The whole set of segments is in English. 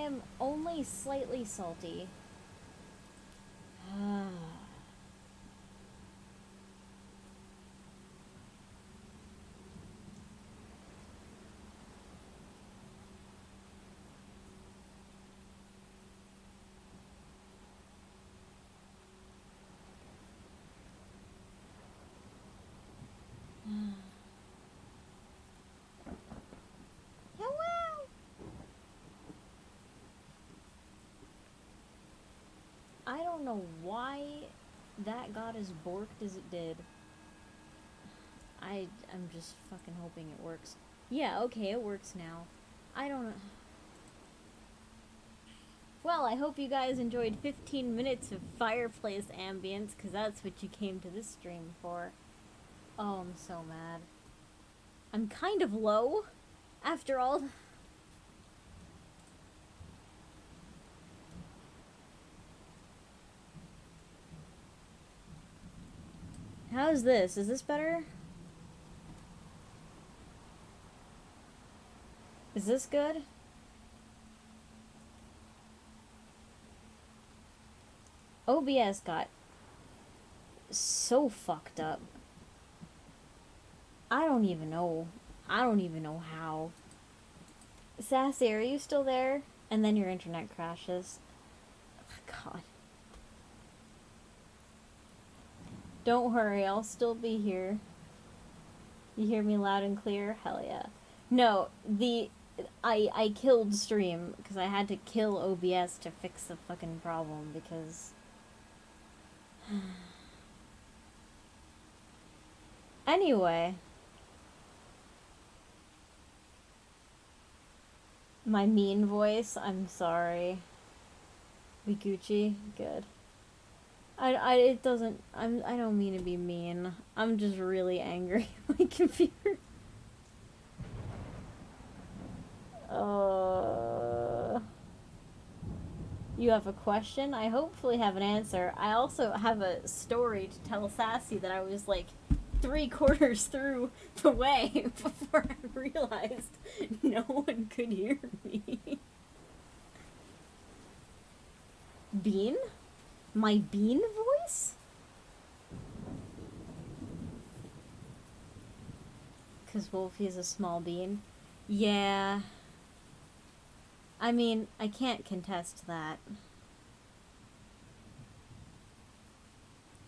am only slightly salty. Hello! I don't know why that got as borked as it did. I'm just fucking hoping it works. Yeah, okay, it works now. I don't know. Well, I hope you guys enjoyed 15 minutes of fireplace ambience, because that's what you came to this stream for. Oh, I'm so mad. I'm kind of low, after all. How's this? Is this better? Is this good? OBS got so fucked up. I don't even know. I don't even know how. Sassy, are you still there? And then your internet crashes. God. Don't worry, I'll still be here. You hear me loud and clear? Hell yeah. No, I killed stream because I had to kill OBS to fix the fucking problem because anyway, my mean voice, I'm sorry. We Gucci? Good. It doesn't, I don't mean to be mean. I'm just really angry at my computer. You have a question? I hopefully have an answer. I also have a story to tell Sassy that I was like 3/4 through the way before I realized no one could hear me. Bean? My bean voice? Because Wolfie's a small bean. Yeah. I mean, I can't contest that.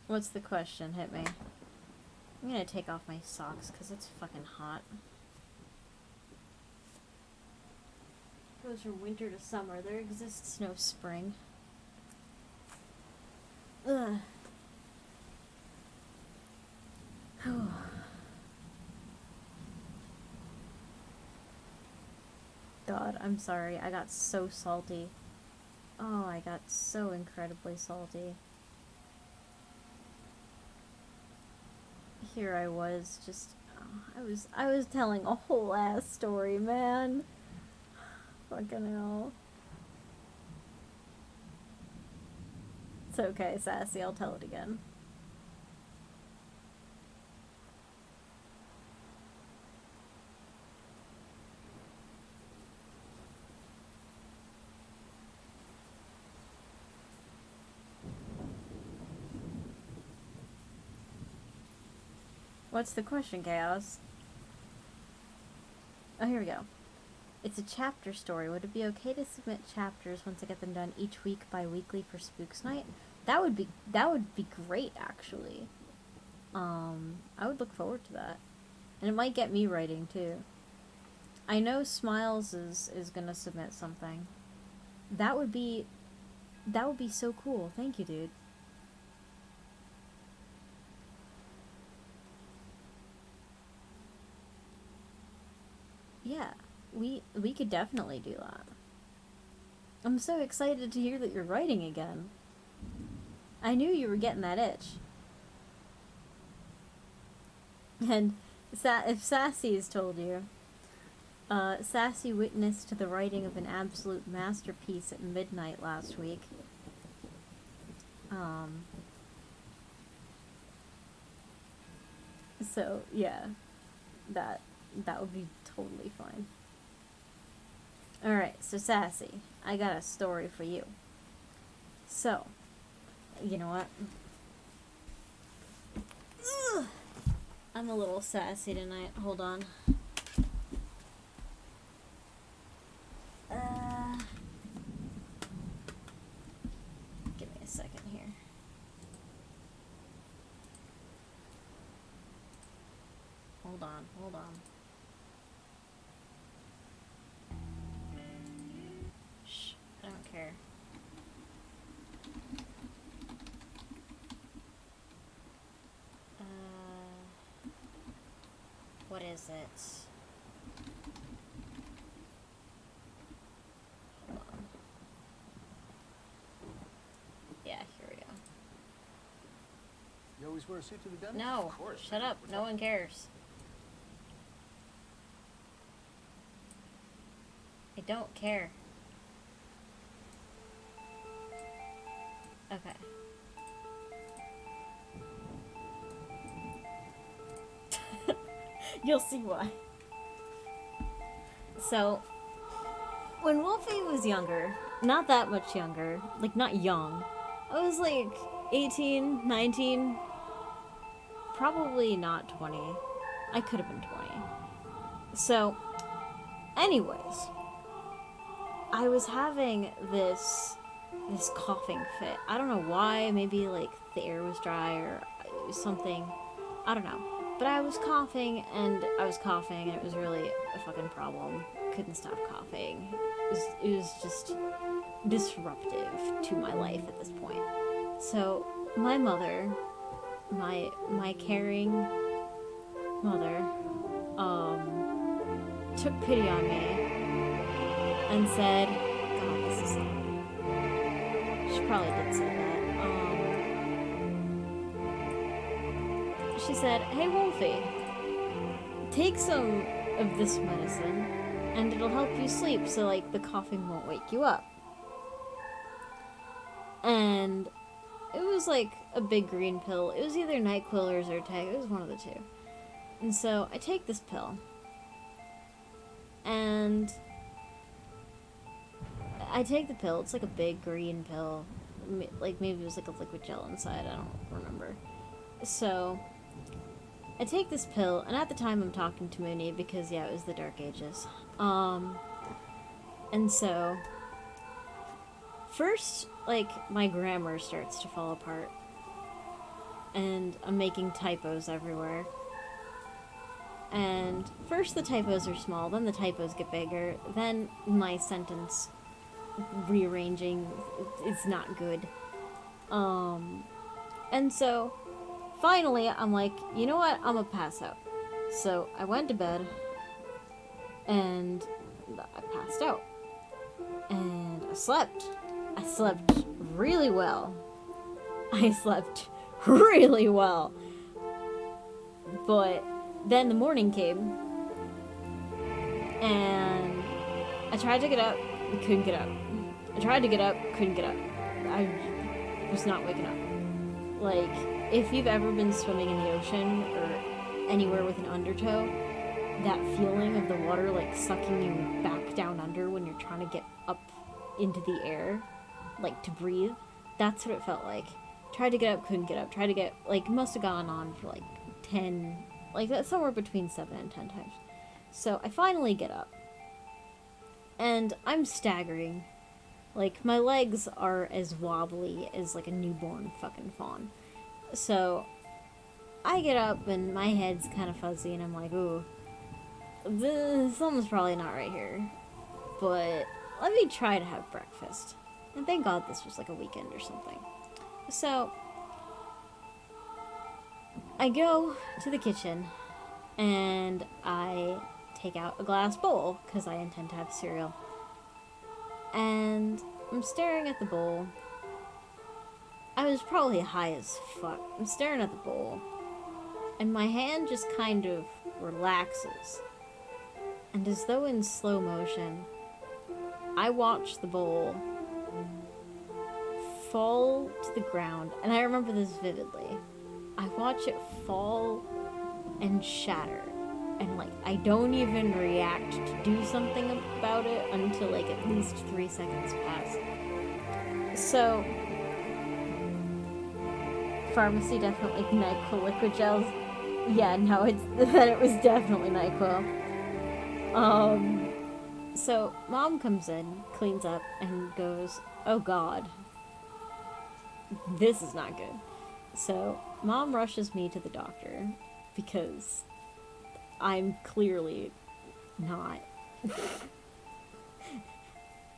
What's the question? Hit me. I'm gonna take off my socks because it's fucking hot. Goes from winter to summer. There exists no spring. Ugh. God, I'm sorry. I got so salty. Oh, I got so incredibly salty. Here I was, just... I was telling a whole ass story, man. Fucking hell. It's okay, Sassy. I'll tell it again. What's the question, Chaos? Oh, here we go. It's a chapter story. Would it be okay to submit chapters once I get them done each week bi-weekly for Spooks Night? That would be great, actually. I would look forward to that. And it might get me writing, too. I know Smiles is gonna submit something. That would be so cool. Thank you, dude. Yeah, we could definitely do that. I'm so excited to hear that you're writing again. I knew you were getting that itch. And if Sassy has told you, Sassy witnessed the writing of an absolute masterpiece at midnight last week. So yeah, that would be totally fine. Alright, so Sassy, I got a story for you. So, you know what? Ugh. I'm a little sassy tonight. Hold on. Give me a second here. Hold on. Shh, I don't care. What is it? Hold on. Yeah, here we go. You always wear a suit to the dentist? No, Of course. shut up. No one cares. I don't care. Okay. You'll see why. So, when Wolfie was younger, not that much younger, like not young, I was like 18, 19, probably not 20. I could have been 20. So, anyways, I was having this coughing fit. I don't know why, maybe like the air was dry or something. I don't know. But I was coughing and it was really a fucking problem. Couldn't stop coughing. It was just disruptive to my life at this point. So my mother, my caring mother, took pity on me and said, God, this is she probably did say that. She said, hey Wolfie, take some of this medicine and it'll help you sleep so like the coughing won't wake you up. And it was like a big green pill. It was either NyQuil or Zyrtec. It was one of the two. And so I take this pill. And I take the pill. It's like a big green pill. Like maybe it was like a liquid gel inside. I don't remember. So I take this pill, and at the time I'm talking to Mooney because, yeah, it was the Dark Ages. And so, first, like, my grammar starts to fall apart. And I'm making typos everywhere. And first the typos are small, then the typos get bigger, then my sentence rearranging is not good. And so finally, I'm like, you know what? I'm gonna pass out. So I went to bed, and I passed out. And I slept. I slept really well. But then the morning came, and I tried to get up, couldn't get up. I tried to get up, couldn't get up. I was not waking up. Like, if you've ever been swimming in the ocean or anywhere with an undertow, that feeling of the water like sucking you back down under when you're trying to get up into the air, like to breathe, that's what it felt like. Tried to get up, couldn't get up. Tried to get, like, must have gone on for like 10, like that's somewhere between 7 and 10 times. So I finally get up, and I'm staggering. Like, my legs are as wobbly as like a newborn fucking fawn. So I get up and my head's kind of fuzzy, and I'm like, ooh, something's probably not right here. But let me try to have breakfast. And thank God this was like a weekend or something. So I go to the kitchen and I take out a glass bowl because I intend to have cereal. And I'm staring at the bowl. I was probably high as fuck. I'm staring at the bowl, and my hand just kind of relaxes. And as though in slow motion, I watch the bowl fall to the ground, and I remember this vividly. I watch it fall and shatter and like I don't even react to do something about it until like at least 3 seconds pass. So pharmacy definitely NyQuil liquid gels. Yeah, no, it's that it was definitely NyQuil. So mom comes in, cleans up, and goes, "Oh God, this is not good." So mom rushes me to the doctor because I'm clearly not.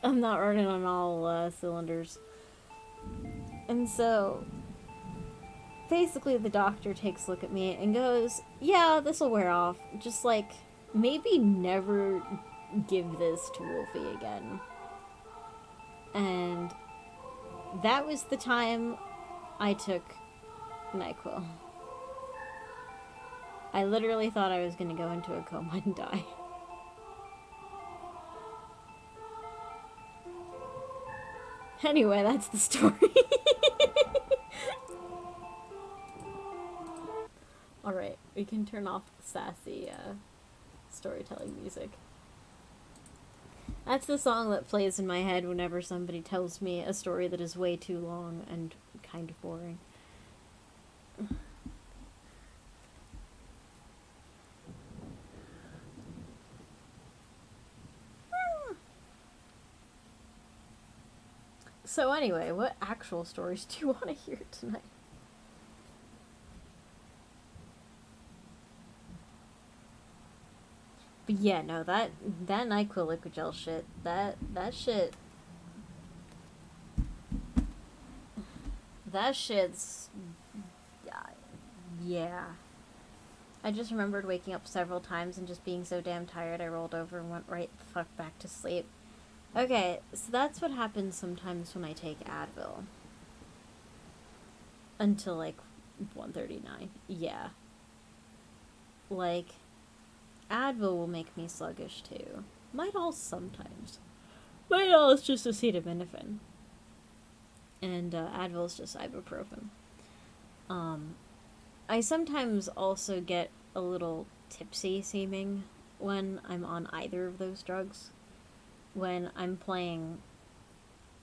I'm not running on all cylinders. And so basically the doctor takes a look at me and goes, "Yeah, this'll wear off. Just like maybe never give this to Wolfie again." And that was the time I took NyQuil. I literally thought I was going to go into a coma and die. Anyway, that's the story. Alright, we can turn off the sassy storytelling music. That's the song that plays in my head whenever somebody tells me a story that is way too long and kind of boring. So anyway, what actual stories do you want to hear tonight? But yeah, no, that NyQuil liquid gel shit, that shit's, yeah. I just remembered waking up several times and just being so damn tired I rolled over and went right the fuck back to sleep. Okay, so that's what happens sometimes when I take Advil. Until like 1:39. Yeah. Like, Advil will make me sluggish too. Midol sometimes. Midol is just acetaminophen. And Advil is just ibuprofen. I sometimes also get a little tipsy seeming when I'm on either of those drugs. When I'm playing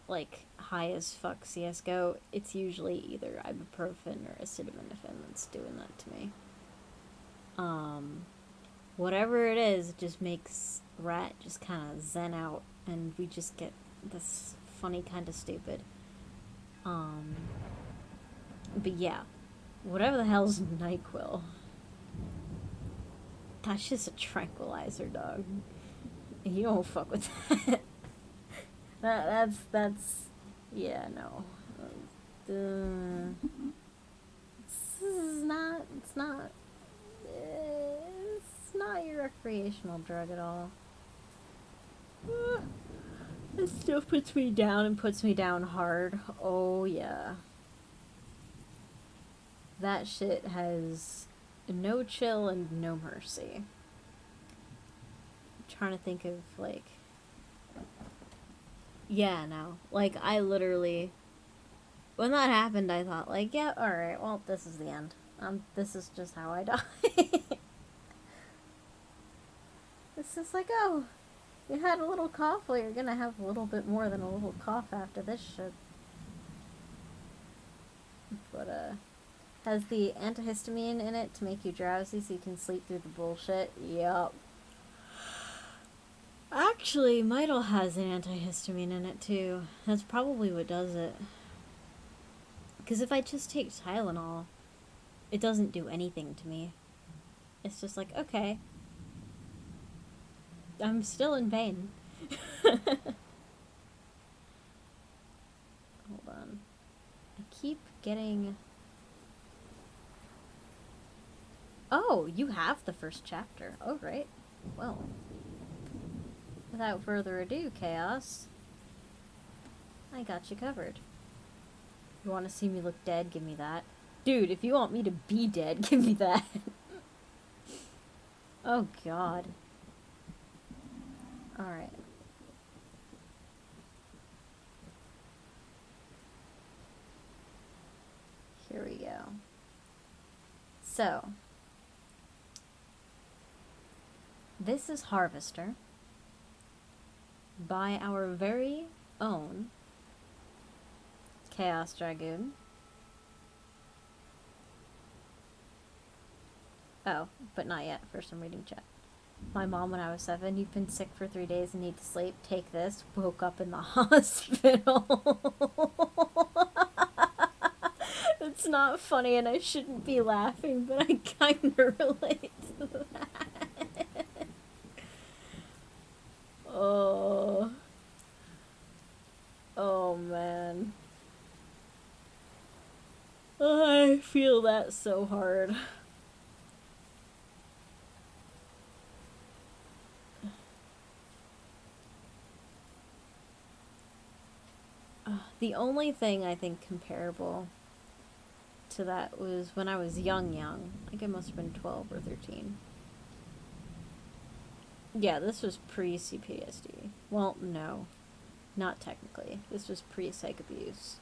like high as fuck CSGO, it's usually either ibuprofen or acetaminophen that's doing that to me. Whatever it is, it just makes Rat just kind of zen out, and we just get this funny kind of stupid. But yeah, whatever the hell's NyQuil. That's just a tranquilizer, dog. You don't fuck with that. That's yeah, no. It's not your recreational drug at all. It still puts me down and puts me down hard. Oh yeah. That shit has no chill and no mercy. I'm trying to think of like, yeah, no. Like, I literally, when that happened, I thought, like, yeah, alright, well, this is the end. This is just how I die. It's just like, oh, you had a little cough, well, you're gonna have a little bit more than a little cough after this shit. But, has the antihistamine in it to make you drowsy so you can sleep through the bullshit? Yup. Actually, Midol has an antihistamine in it too. That's probably what does it. Because if I just take Tylenol, it doesn't do anything to me. It's just like, okay, I'm still in pain. Hold on. I keep getting... Oh, you have the first chapter. Oh, right. Well, without further ado, Chaos, I got you covered. You want to see me look dead? Give me that. Dude, if you want me to be dead, give me that. Oh, God. Alright. Here we go. So, This is Harvester by our very own Chaos Dragoon. Oh, but not yet. First I'm reading chat. My mom, when I was 7, you've been sick for 3 days and need to sleep. Take this. Woke up in the hospital. It's not funny and I shouldn't be laughing, but I kind of relate to that. Oh. Oh, man. I feel that so hard. The only thing I think comparable to that was when I was young. I think I must have been 12 or 13. Yeah, this was pre-CPSD. Well, no. Not technically. This was pre-psych abuse.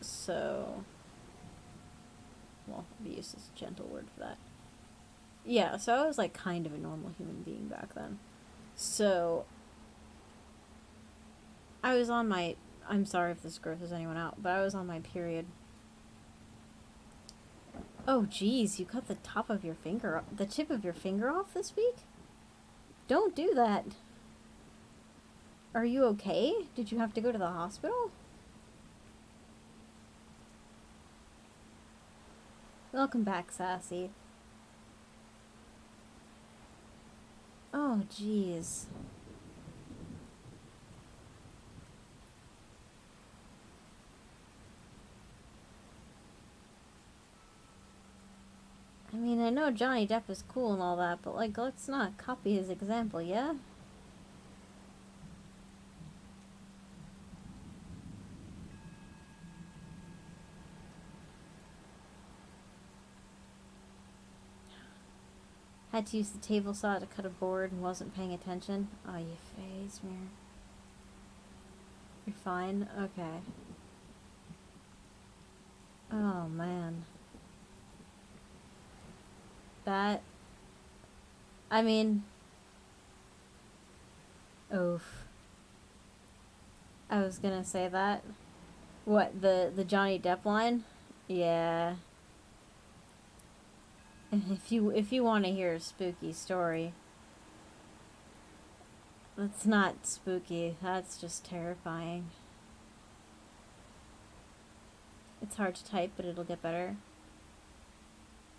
So... Well, abuse is a gentle word for that. Yeah, so I was like kind of a normal human being back then. So... I was on my... I'm sorry if this grosses anyone out, but I was on my period. Oh, geez, you cut the top of your finger... the tip of your finger off this week? Don't do that. Are you okay? Did you have to go to the hospital? Welcome back, Sassy. Oh, jeez. I mean, I know Johnny Depp is cool and all that, but, like, let's not copy his example, yeah? Had to use the table saw to cut a board and wasn't paying attention. Oh, you face mirror. You're fine? Okay. Oh, man. That... I mean... Oof. I was gonna say that. What, the Johnny Depp line? Yeah. If you want to hear a spooky story... That's not spooky. That's just terrifying. It's hard to type, but it'll get better.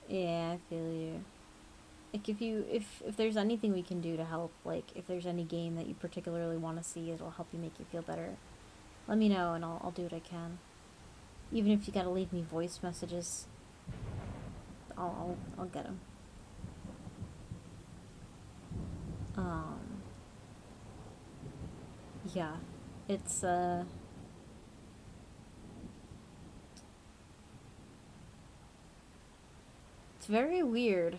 Yeah, I feel you. Like, if there's anything we can do to help, like, if there's any game that you particularly want to see, it'll help you make you feel better, let me know and I'll do what I can. Even if you gotta leave me voice messages, I'll get them. Yeah, it's very weird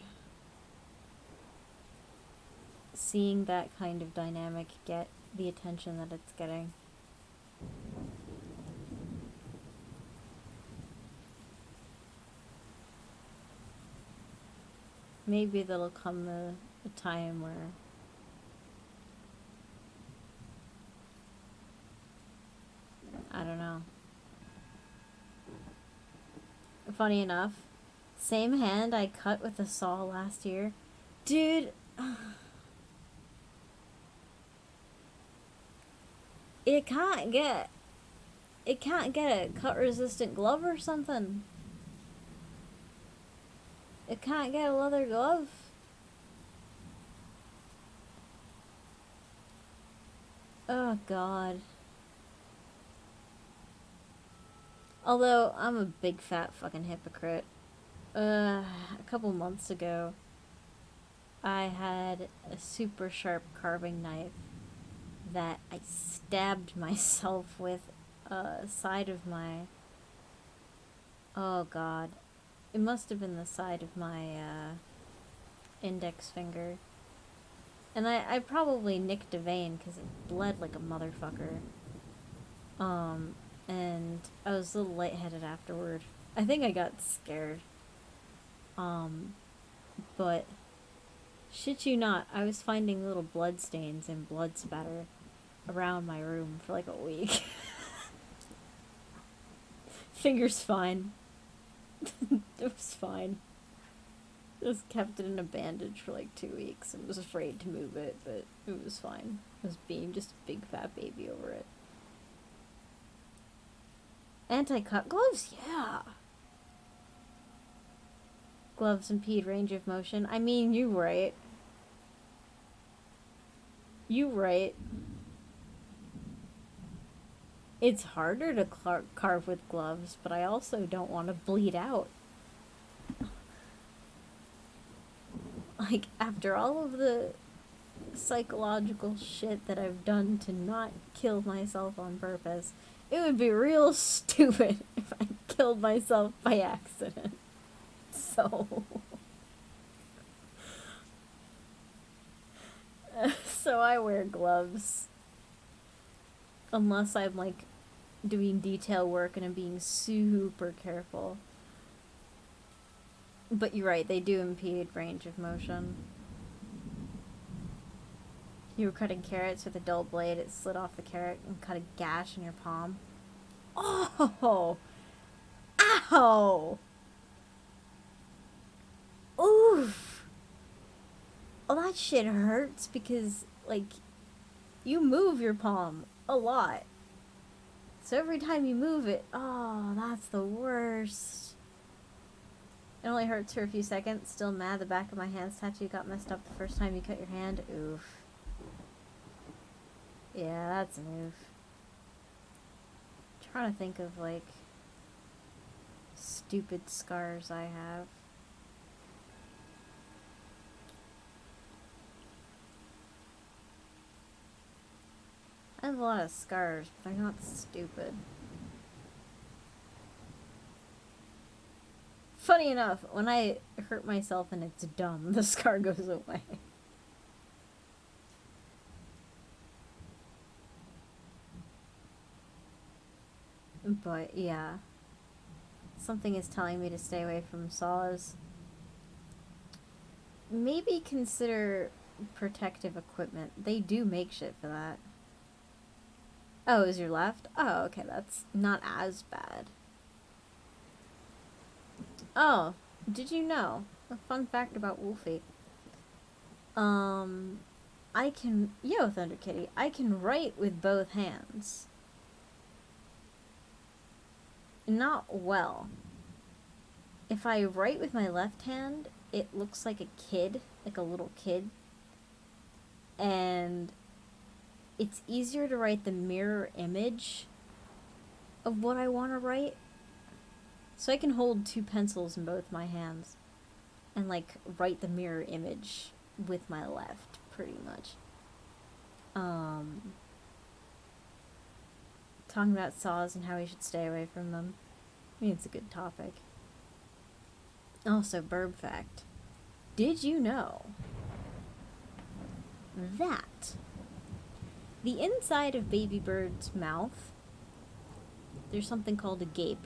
seeing that kind of dynamic get the attention that it's getting. Maybe there'll come a time where I don't know. Funny enough, same hand I cut with a saw last year. Dude, it can't get a cut resistant glove or something. It can't get a leather glove. Oh, God. Although, I'm a big fat fucking hypocrite. A couple months ago, I had a super sharp carving knife that I stabbed myself with side of my... Oh, God. It must have been the side of my index finger. And I probably nicked a vein because it bled like a motherfucker. And I was a little lightheaded afterward. I think I got scared. But Shit you not, I was finding little blood stains and blood spatter around my room for like a week. Finger's fine. It was fine. Just kept it in a bandage for like 2 weeks and was afraid to move it, but it was fine. I was being just a big fat baby over it. Anti-cut gloves? Yeah. Gloves impede range of motion. I mean, you right. You right. It's harder to carve with gloves, but I also don't want to bleed out. Like, after all of the psychological shit that I've done to not kill myself on purpose, it would be real stupid if I killed myself by accident. So... so I wear gloves. Unless I'm, like, doing detail work and I'm being super careful. But you're right, they do impede range of motion. You were cutting carrots with a dull blade, it slid off the carrot and cut a gash in your palm. Oh! Ow! Oof! Oh, that shit hurts because, like, you move your palm a lot. So every time you move it, oh, that's the worst. It only hurts for a few seconds. Still mad the back of my hand's tattoo got messed up the first time you cut your hand. Oof. Yeah, that's an oof. I'm trying to think of, like, stupid scars I have. I have a lot of scars, but they're not stupid. Funny enough, when I hurt myself and it's dumb, the scar goes away. But, yeah. Something is telling me to stay away from saws. Maybe consider protective equipment. They do make shit for that. Oh, is your left? Oh, okay, that's not as bad. Oh, did you know? A fun fact about Wolfie. I can... Yo, Thunder Kitty. I can write with both hands. Not well. If I write with my left hand, it looks like a kid, like a little kid. And it's easier to write the mirror image of what I want to write. So I can hold 2 pencils in both my hands and, like, write the mirror image with my left, pretty much. Talking about saws and how we should stay away from them. I mean, it's a good topic. Also, burb fact. Did you know that the inside of baby bird's mouth, there's something called a gape,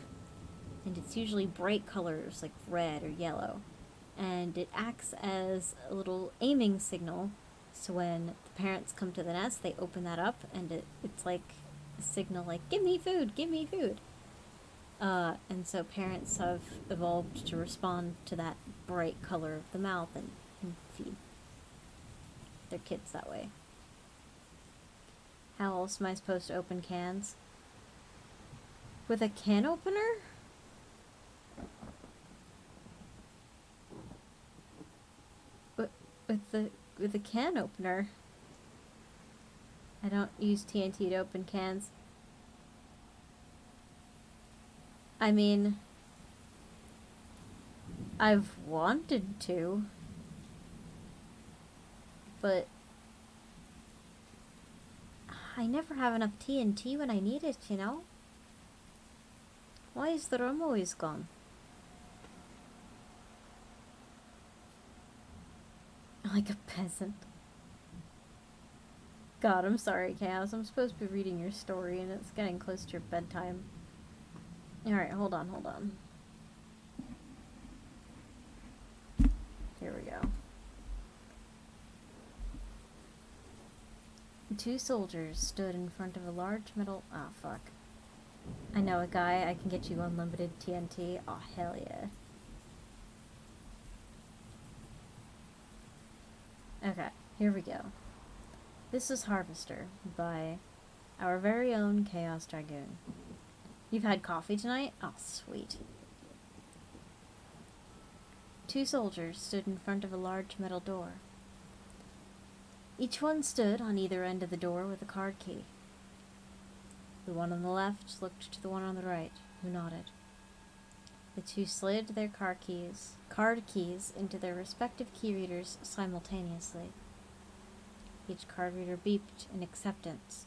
and it's usually bright colors like red or yellow, and it acts as a little aiming signal, so when the parents come to the nest, they open that up, and it's like a signal like, give me food, give me food. And so parents have evolved to respond to that bright color of the mouth and feed their kids that way. How else am I supposed to open cans? With a can opener? With the can opener. I don't use TNT to open cans. I mean, I've wanted to, but I never have enough TNT when I need it, you know? Why is the room always gone? Like a peasant. God, I'm sorry, Chaos. I'm supposed to be reading your story, and it's getting close to your bedtime. Alright, hold on. Here we go. two soldiers stood in front of a large metal... Oh, fuck. I know a guy, I can get you unlimited TNT. Oh, hell yeah. Okay, here we go. This is Harvester by our very own Chaos Dragoon. You've had coffee tonight? Oh, sweet. Two soldiers stood in front of a large metal door. Each one stood on either end of the door with a card key. The one on the left looked to the one on the right, who nodded. The two slid their card keys into their respective key readers simultaneously. Each card reader beeped in acceptance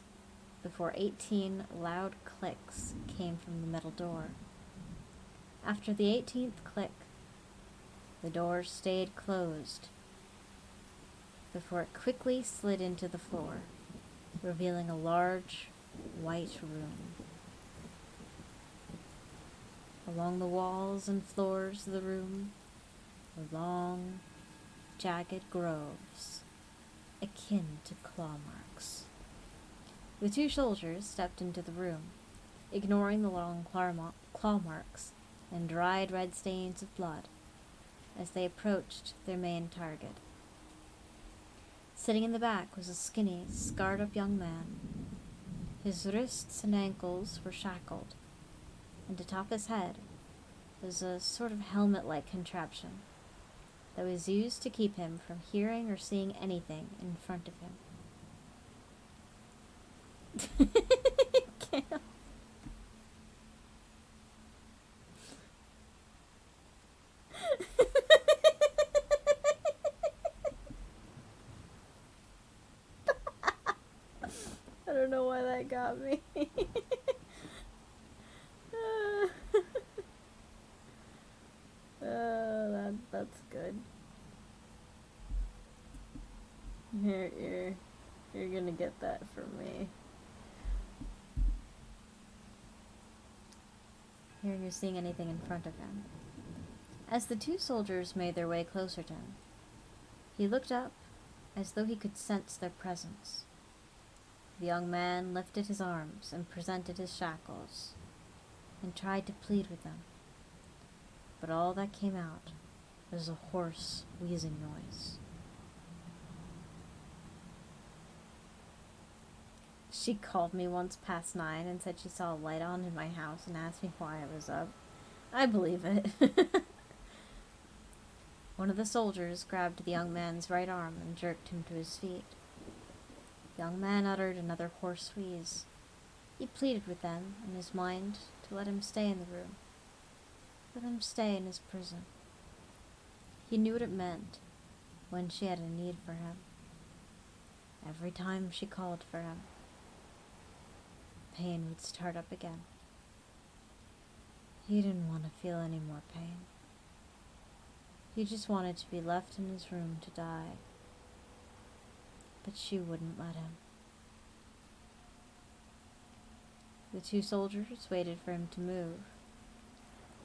before 18 loud clicks came from the metal door. After the 18th click, the door stayed closed before it quickly slid into the floor, revealing a large white room. Along the walls and floors of the room were long, jagged grooves, akin to claw marks. The two soldiers stepped into the room, ignoring the long claw marks and dried red stains of blood as they approached their main target. Sitting in the back was a skinny, scarred-up young man. His wrists and ankles were shackled, and atop his head was a sort of helmet-like contraption that was used to keep him from hearing or seeing anything in front of him. Can't. I don't know why that got me. That's good. You're gonna get that from me. Hearing or seeing anything in front of him. As the two soldiers made their way closer to him, he looked up as though he could sense their presence. The young man lifted his arms and presented his shackles and tried to plead with them, but all that came out was a hoarse, wheezing noise. She called me once past 9 and said she saw a light on in my house and asked me why I was up. I believe it. One of the soldiers grabbed the young man's right arm and jerked him to his feet. The young man uttered another hoarse wheeze. He pleaded with them in his mind to let him stay in the room. Let him stay in his prison. He knew what it meant when she had a need for him. Every time she called for him, pain would start up again. He didn't want to feel any more pain. He just wanted to be left in his room to die. But she wouldn't let him. The two soldiers waited for him to move,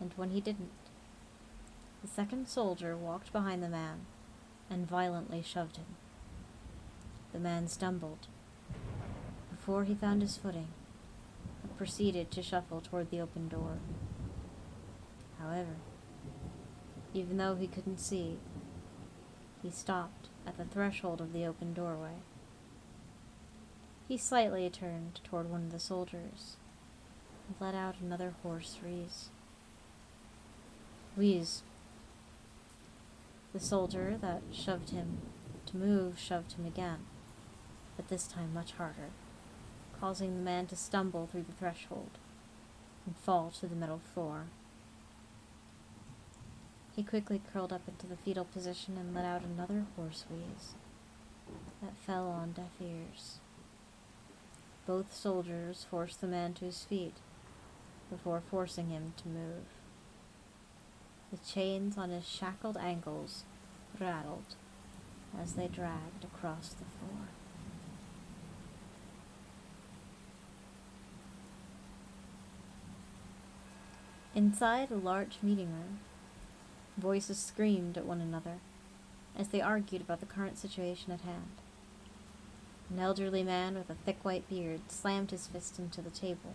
and when he didn't, the second soldier walked behind the man and violently shoved him. The man stumbled. Before he found his footing, and proceeded to shuffle toward the open door. However, even though he couldn't see, he stopped at the threshold of the open doorway. He slightly turned toward one of the soldiers and let out another hoarse wheeze. The soldier that shoved him to move shoved him again, but this time much harder, causing the man to stumble through the threshold and fall to the metal floor. He quickly curled up into the fetal position and let out another hoarse wheeze that fell on deaf ears. Both soldiers forced the man to his feet before forcing him to move. The chains on his shackled ankles rattled as they dragged across the floor. Inside a large meeting room, voices screamed at one another as they argued about the current situation at hand. An elderly man with a thick white beard slammed his fist into the table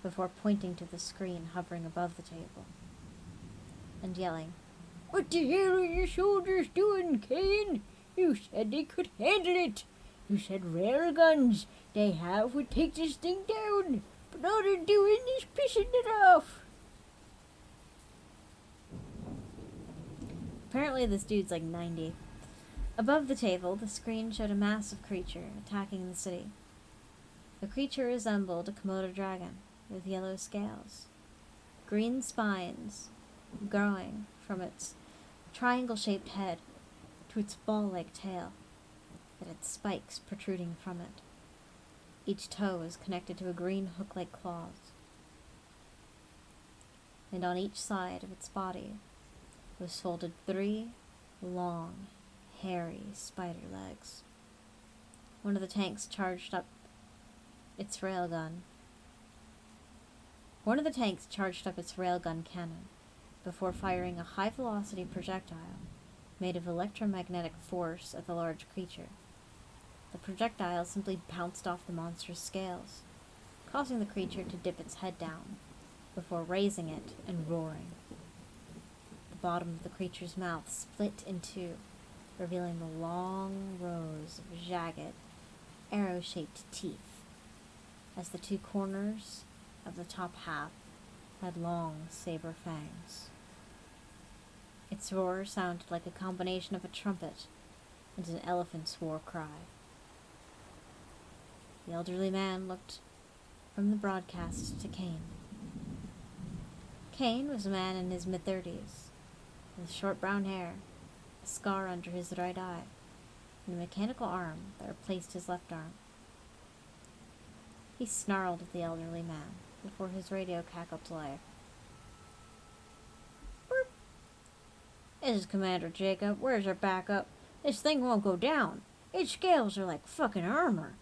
before pointing to the screen hovering above the table and yelling, "What the hell are your soldiers doing, Kane? You said they could handle it. You said railguns they have would take this thing down, but all they're doing is pissing it off." Apparently this dude's like 90. Above the table, the screen showed a massive creature attacking the city. The creature resembled a Komodo dragon with yellow scales, green spines growing from its triangle-shaped head to its ball-like tail that had spikes protruding from it. Each toe was connected to a green hook-like claws, and on each side of its body was folded 3 long, hairy spider legs. One of the tanks charged up its railgun cannon before firing a high-velocity projectile made of electromagnetic force at the large creature. The projectile simply bounced off the monster's scales, causing the creature to dip its head down before raising it and roaring. The bottom of the creature's mouth split in two, revealing the long rows of jagged, arrow-shaped teeth, as the 2 corners of the top half had long saber fangs. Its roar sounded like a combination of a trumpet and an elephant's war cry. The elderly man looked from the broadcast to Kane. Kane was a man in his mid-30s, with short brown hair, a scar under his right eye, and a mechanical arm that replaced his left arm. He snarled at the elderly man before his radio cackled to life. "Burp. This is Commander Jacob. Where's our backup? This thing won't go down. Its scales are like fucking armor."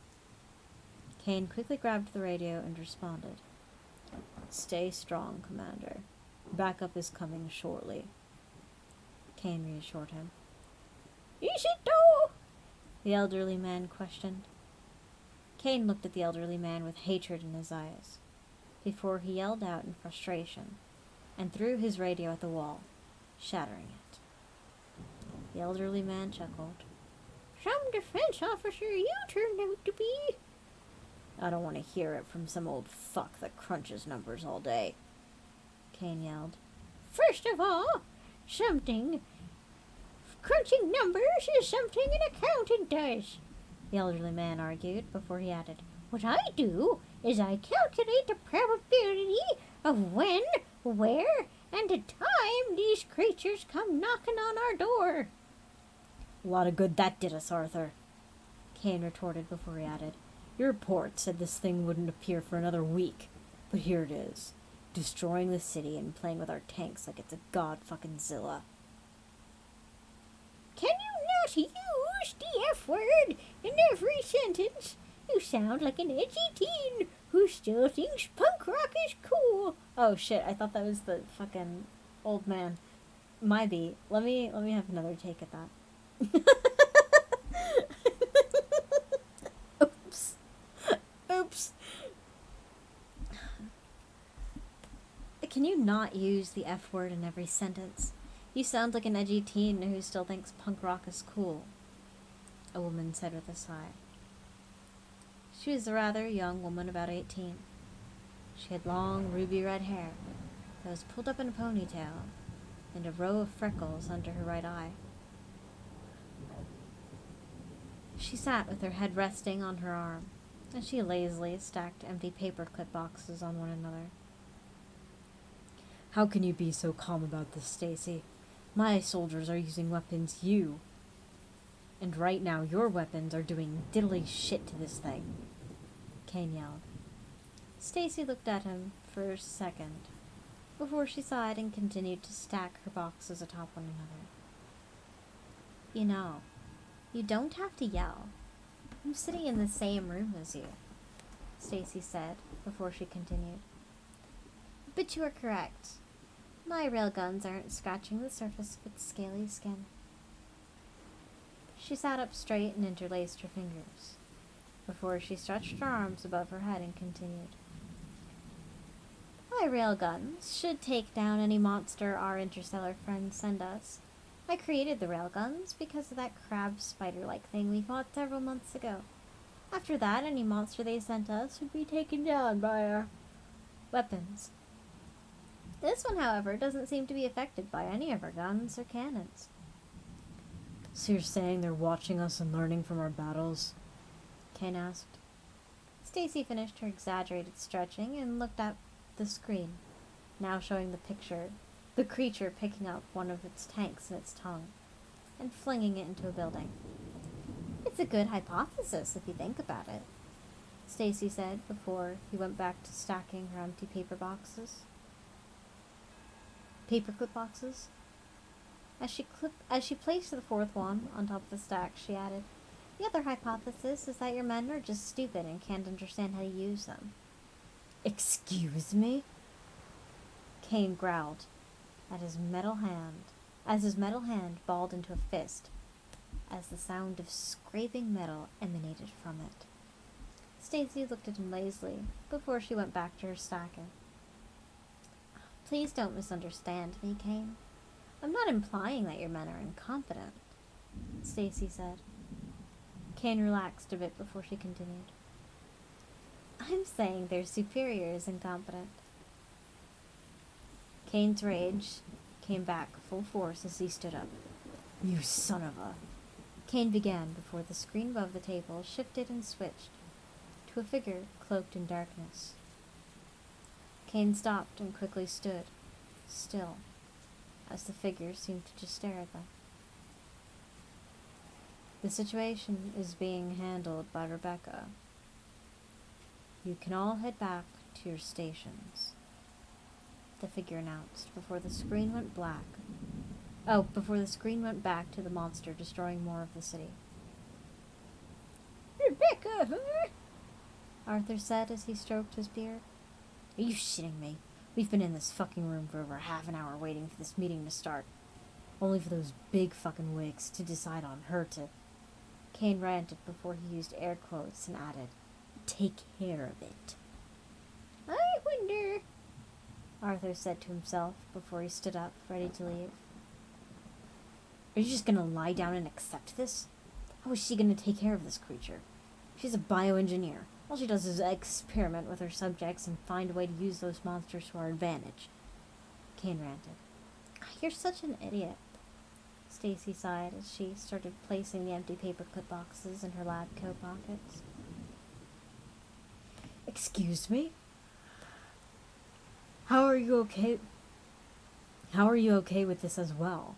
Kane quickly grabbed the radio and responded. "Stay strong, Commander. Backup is coming shortly." Kane reassured him. "Is it though?" the elderly man questioned. Kane looked at the elderly man with hatred in his eyes, before he yelled out in frustration and threw his radio at the wall, shattering it. The elderly man chuckled. "Some defense officer you turned out to be." "I don't want to hear it from some old fuck that crunches numbers all day," Kane yelled. "First of all, crunching numbers is something an accountant does," the elderly man argued before he added, "What I do is I calculate the probability of when, where, and the time these creatures come knocking on our door." "A lot of good that did us, Arthur," Kane retorted before he added, "Your report said this thing wouldn't appear for another week, but here it is, destroying the city and playing with our tanks like it's a god-fucking-zilla." "Can you not use the F word in every sentence? You sound like an edgy teen who still thinks punk rock is cool." Oh shit, I thought that was the fucking old man. My beat. Let me have another take at that. Oops. Can you not use the F word in every sentence? You sound like an edgy teen who still thinks punk rock is cool, a woman said with a sigh. She was a rather young woman, about 18. She had long, ruby-red hair that was pulled up in a ponytail and a row of freckles under her right eye. She sat with her head resting on her arm, and she lazily stacked empty paperclip boxes on one another. "How can you be so calm about this, Stacy? My soldiers are using weapons and right now your weapons are doing diddly shit to this thing," Kane yelled. Stacy looked at him for a second before she sighed and continued to stack her boxes atop one another. "You know, you don't have to yell. I'm sitting in the same room as you," Stacy said before she continued. "But you are correct. My railguns aren't scratching the surface of its scaly skin." She sat up straight and interlaced her fingers, before she stretched her arms above her head and continued. My railguns should take down any monster our interstellar friends send us. I created the railguns because of that crab spider-like thing we fought several months ago. After that, any monster they sent us would be taken down by our weapons. This one, however, doesn't seem to be affected by any of our guns or cannons. So you're saying they're watching us and learning from our battles? Kane asked. Stacy finished her exaggerated stretching and looked at the screen, now showing the creature picking up one of its tanks in its tongue and flinging it into a building. It's a good hypothesis if you think about it, Stacy said before he went back to stacking her empty paperclip boxes. As she placed the fourth one on top of the stack, she added, "The other hypothesis is that your men are just stupid and can't understand how to use them." Excuse me? Kane growled at his metal hand as his metal hand balled into a fist as the sound of scraping metal emanated from it. Stacy looked at him lazily before she went back to her stacking. Please don't misunderstand me, Kane. I'm not implying that your men are incompetent, Stacy said. Kane relaxed a bit before she continued. I'm saying their superior is incompetent. Kane's rage came back full force as he stood up. You son of a... Kane began before the screen above the table shifted and switched to a figure cloaked in darkness. Kane stopped and quickly stood, still, as the figure seemed to just stare at them. The situation is being handled by Rebecca. You can all head back to your stations, the figure announced before the screen went back to the monster destroying more of the city. Rebecca, huh? Arthur said as he stroked his beard. Are you shitting me? We've been in this fucking room for over half an hour waiting for this meeting to start. Only for those big fucking wigs to decide on her to... Kane ranted before he used air quotes and added, "Take care of it." I wonder... Arthur said to himself before he stood up, ready to leave. Are you just gonna lie down and accept this? How is she gonna take care of this creature? She's a bioengineer. All she does is experiment with her subjects and find a way to use those monsters to our advantage. Kane ranted. You're such an idiot. Stacy sighed as she started placing the empty paperclip boxes in her lab coat pockets. Excuse me? How are you okay with this as well?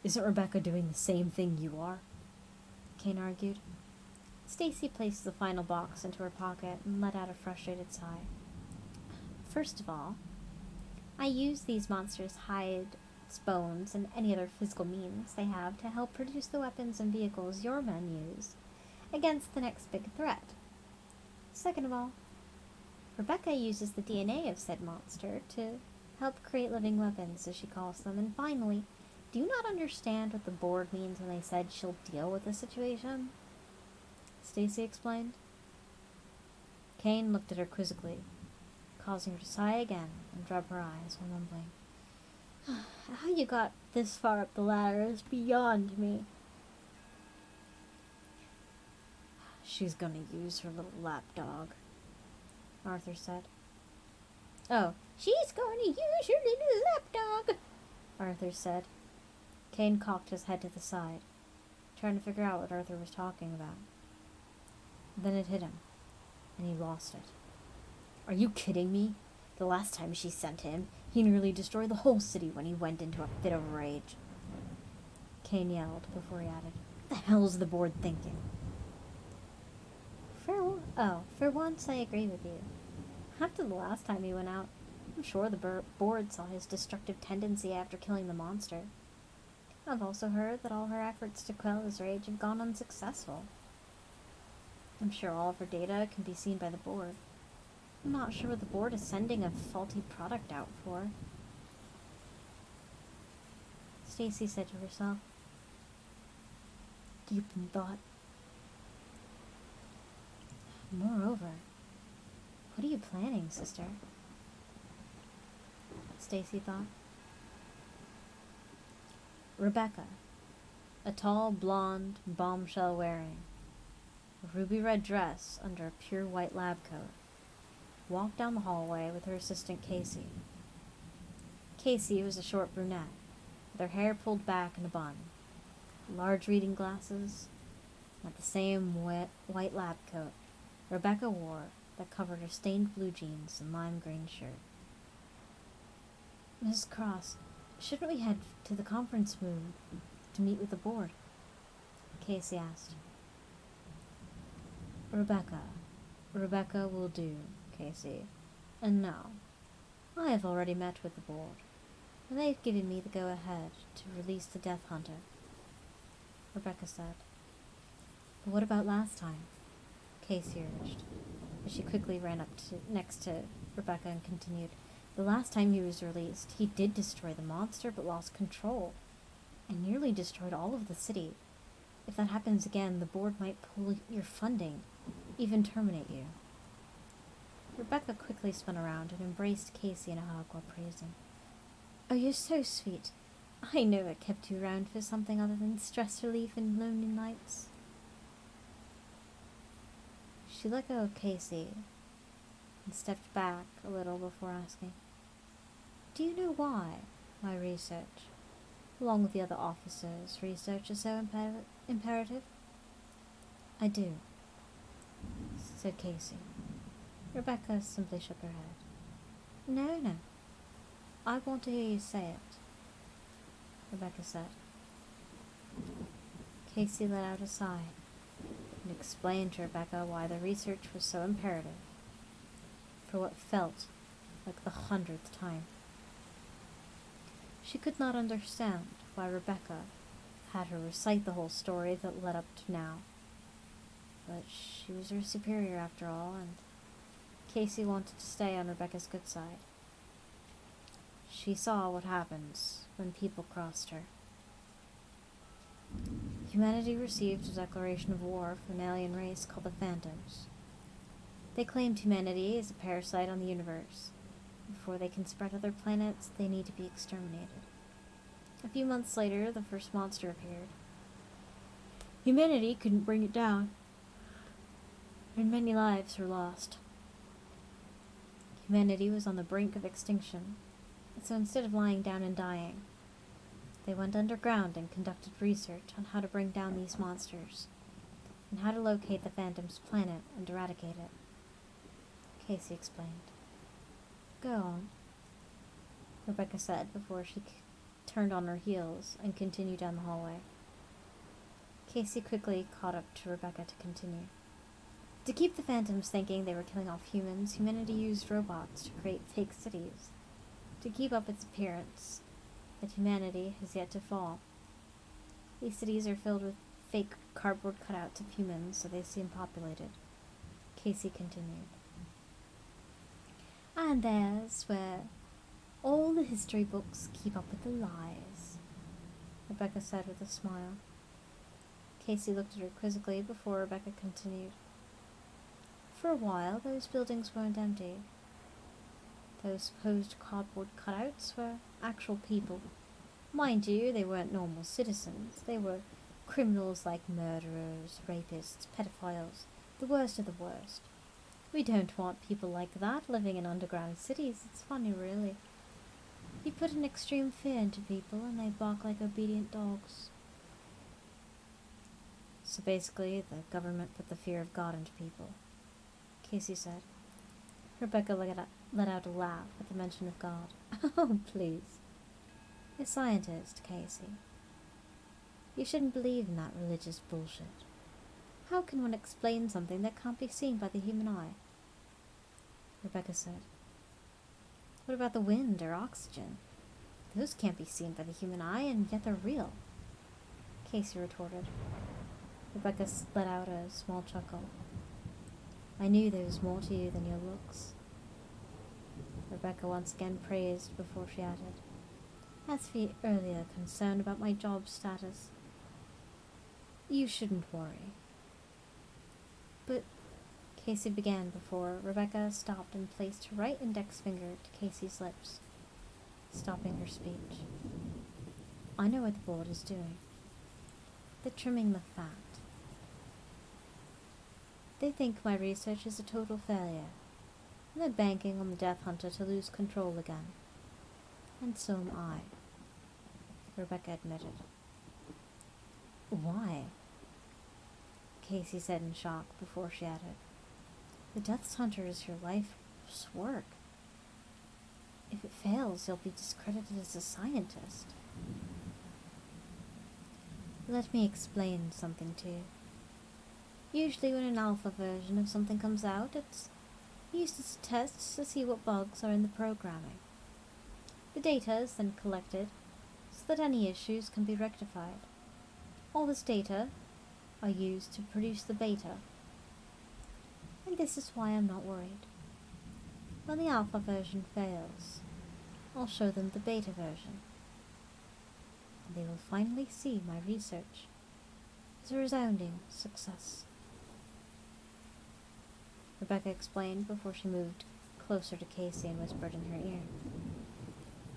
Isn't Rebecca doing the same thing you are? Kane argued. Stacy placed the final box into her pocket and let out a frustrated sigh. First of all, I use these monsters' hides, bones, and any other physical means they have to help produce the weapons and vehicles your men use against the next big threat. Second of all, Rebecca uses the DNA of said monster to help create living weapons, as she calls them. And finally, do you not understand what the board means when they said she'll deal with the situation? Stacy explained. Kane looked at her quizzically, causing her to sigh again and rub her eyes while mumbling. How you got this far up the ladder is beyond me. She's gonna use her little lapdog, Arthur said. Oh, she's going to use her little lapdog, Arthur said. Kane cocked his head to the side, trying to figure out what Arthur was talking about. Then it hit him, and he lost it. Are you kidding me? The last time she sent him, he nearly destroyed the whole city when he went into a fit of rage. Kane yelled before he added, What the hell is the board thinking? For once I agree with you. After the last time he went out, I'm sure the board saw his destructive tendency after killing the monster. I've also heard that all her efforts to quell his rage have gone unsuccessful. I'm sure all of her data can be seen by the board. I'm not sure what the board is sending a faulty product out for. Stacy said to herself. Deep in thought. Moreover, what are you planning, sister? Stacy thought. Rebecca, a tall, blonde, bombshell-wearing, a ruby-red dress under a pure white lab coat, walked down the hallway with her assistant Casey. Casey was a short brunette, with her hair pulled back in a bun, large reading glasses, and the same white lab coat Rebecca wore that covered her stained blue jeans and lime green shirt. Mrs. Cross, shouldn't we head to the conference room to meet with the board? Casey asked. Rebecca will do, Casey. And now, I have already met with the board, and they've given me the go-ahead to release the Death Hunter, Rebecca said. But what about last time? Casey urged, as she quickly ran up next to Rebecca and continued. The last time he was released, he did destroy the monster, but lost control, and nearly destroyed all of the city. If that happens again, the board might pull your funding, even terminate you. Rebecca quickly spun around and embraced Casey in a hug while praising. Oh, you're so sweet. I know it kept you around for something other than stress relief and lonely nights. She let go of Casey and stepped back a little before asking, Do you know why my research, along with the other officers' research, is so imperative? I do, said Casey. Rebecca simply shook her head. No. I want to hear you say it, Rebecca said. Casey let out a sigh and explained to Rebecca why the research was so imperative, for what felt like the 100th time. She could not understand why Rebecca had her recite the whole story that led up to now, but she was her superior after all, and Casey wanted to stay on Rebecca's good side. She saw what happens when people crossed her. Humanity received a declaration of war from an alien race called the Phantoms. They claimed humanity is a parasite on the universe. Before they can spread to other planets, they need to be exterminated. A few months later, the first monster appeared. Humanity couldn't bring it down, and many lives were lost. Humanity was on the brink of extinction, so instead of lying down and dying, they went underground and conducted research on how to bring down these monsters, and how to locate the Phantom's planet and eradicate it. Casey explained. Go on, Rebecca said before she turned on her heels and continued down the hallway. Casey quickly caught up to Rebecca to continue. To keep the Phantoms thinking they were killing off humans, humanity used robots to create fake cities, to keep up its appearance that humanity has yet to fall. These cities are filled with fake cardboard cutouts of humans so they seem populated. Casey continued. And there's where all the history books keep up with the lies, Rebecca said with a smile. Casey looked at her quizzically before Rebecca continued. For a while, those buildings weren't empty. Those supposed cardboard cutouts were actual people. Mind you, they weren't normal citizens. They were criminals like murderers, rapists, pedophiles, the worst of the worst. We don't want people like that living in underground cities. It's funny, really. You put an extreme fear into people and they bark like obedient dogs. So basically, the government put the fear of God into people, Casey said. Rebecca let out a laugh at the mention of God. Oh, please. You're a scientist, Casey. You shouldn't believe in that religious bullshit. How can one explain something that can't be seen by the human eye? Rebecca said. What about the wind or oxygen? Those can't be seen by the human eye, and yet they're real, Casey retorted. Rebecca let out a small chuckle. I knew there was more to you than your looks. Rebecca once again praised before she added, As for your earlier concern about my job status, you shouldn't worry. But, Casey began before Rebecca stopped and placed her right index finger to Casey's lips, stopping her speech. I know what the board is doing. They're trimming the fat. They think my research is a total failure, and they're banking on the Death Hunter to lose control again. And so am I, Rebecca admitted. Why? Casey said in shock before she added, the Death Hunter is your life's work. If it fails, you'll be discredited as a scientist. Let me explain something to you. Usually when an alpha version of something comes out, it's used as a test to see what bugs are in the programming. The data is then collected so that any issues can be rectified. All this data are used to produce the beta. And this is why I'm not worried. When the alpha version fails, I'll show them the beta version. And they will finally see my research as a resounding success. Rebecca explained before she moved closer to Casey and whispered in her ear,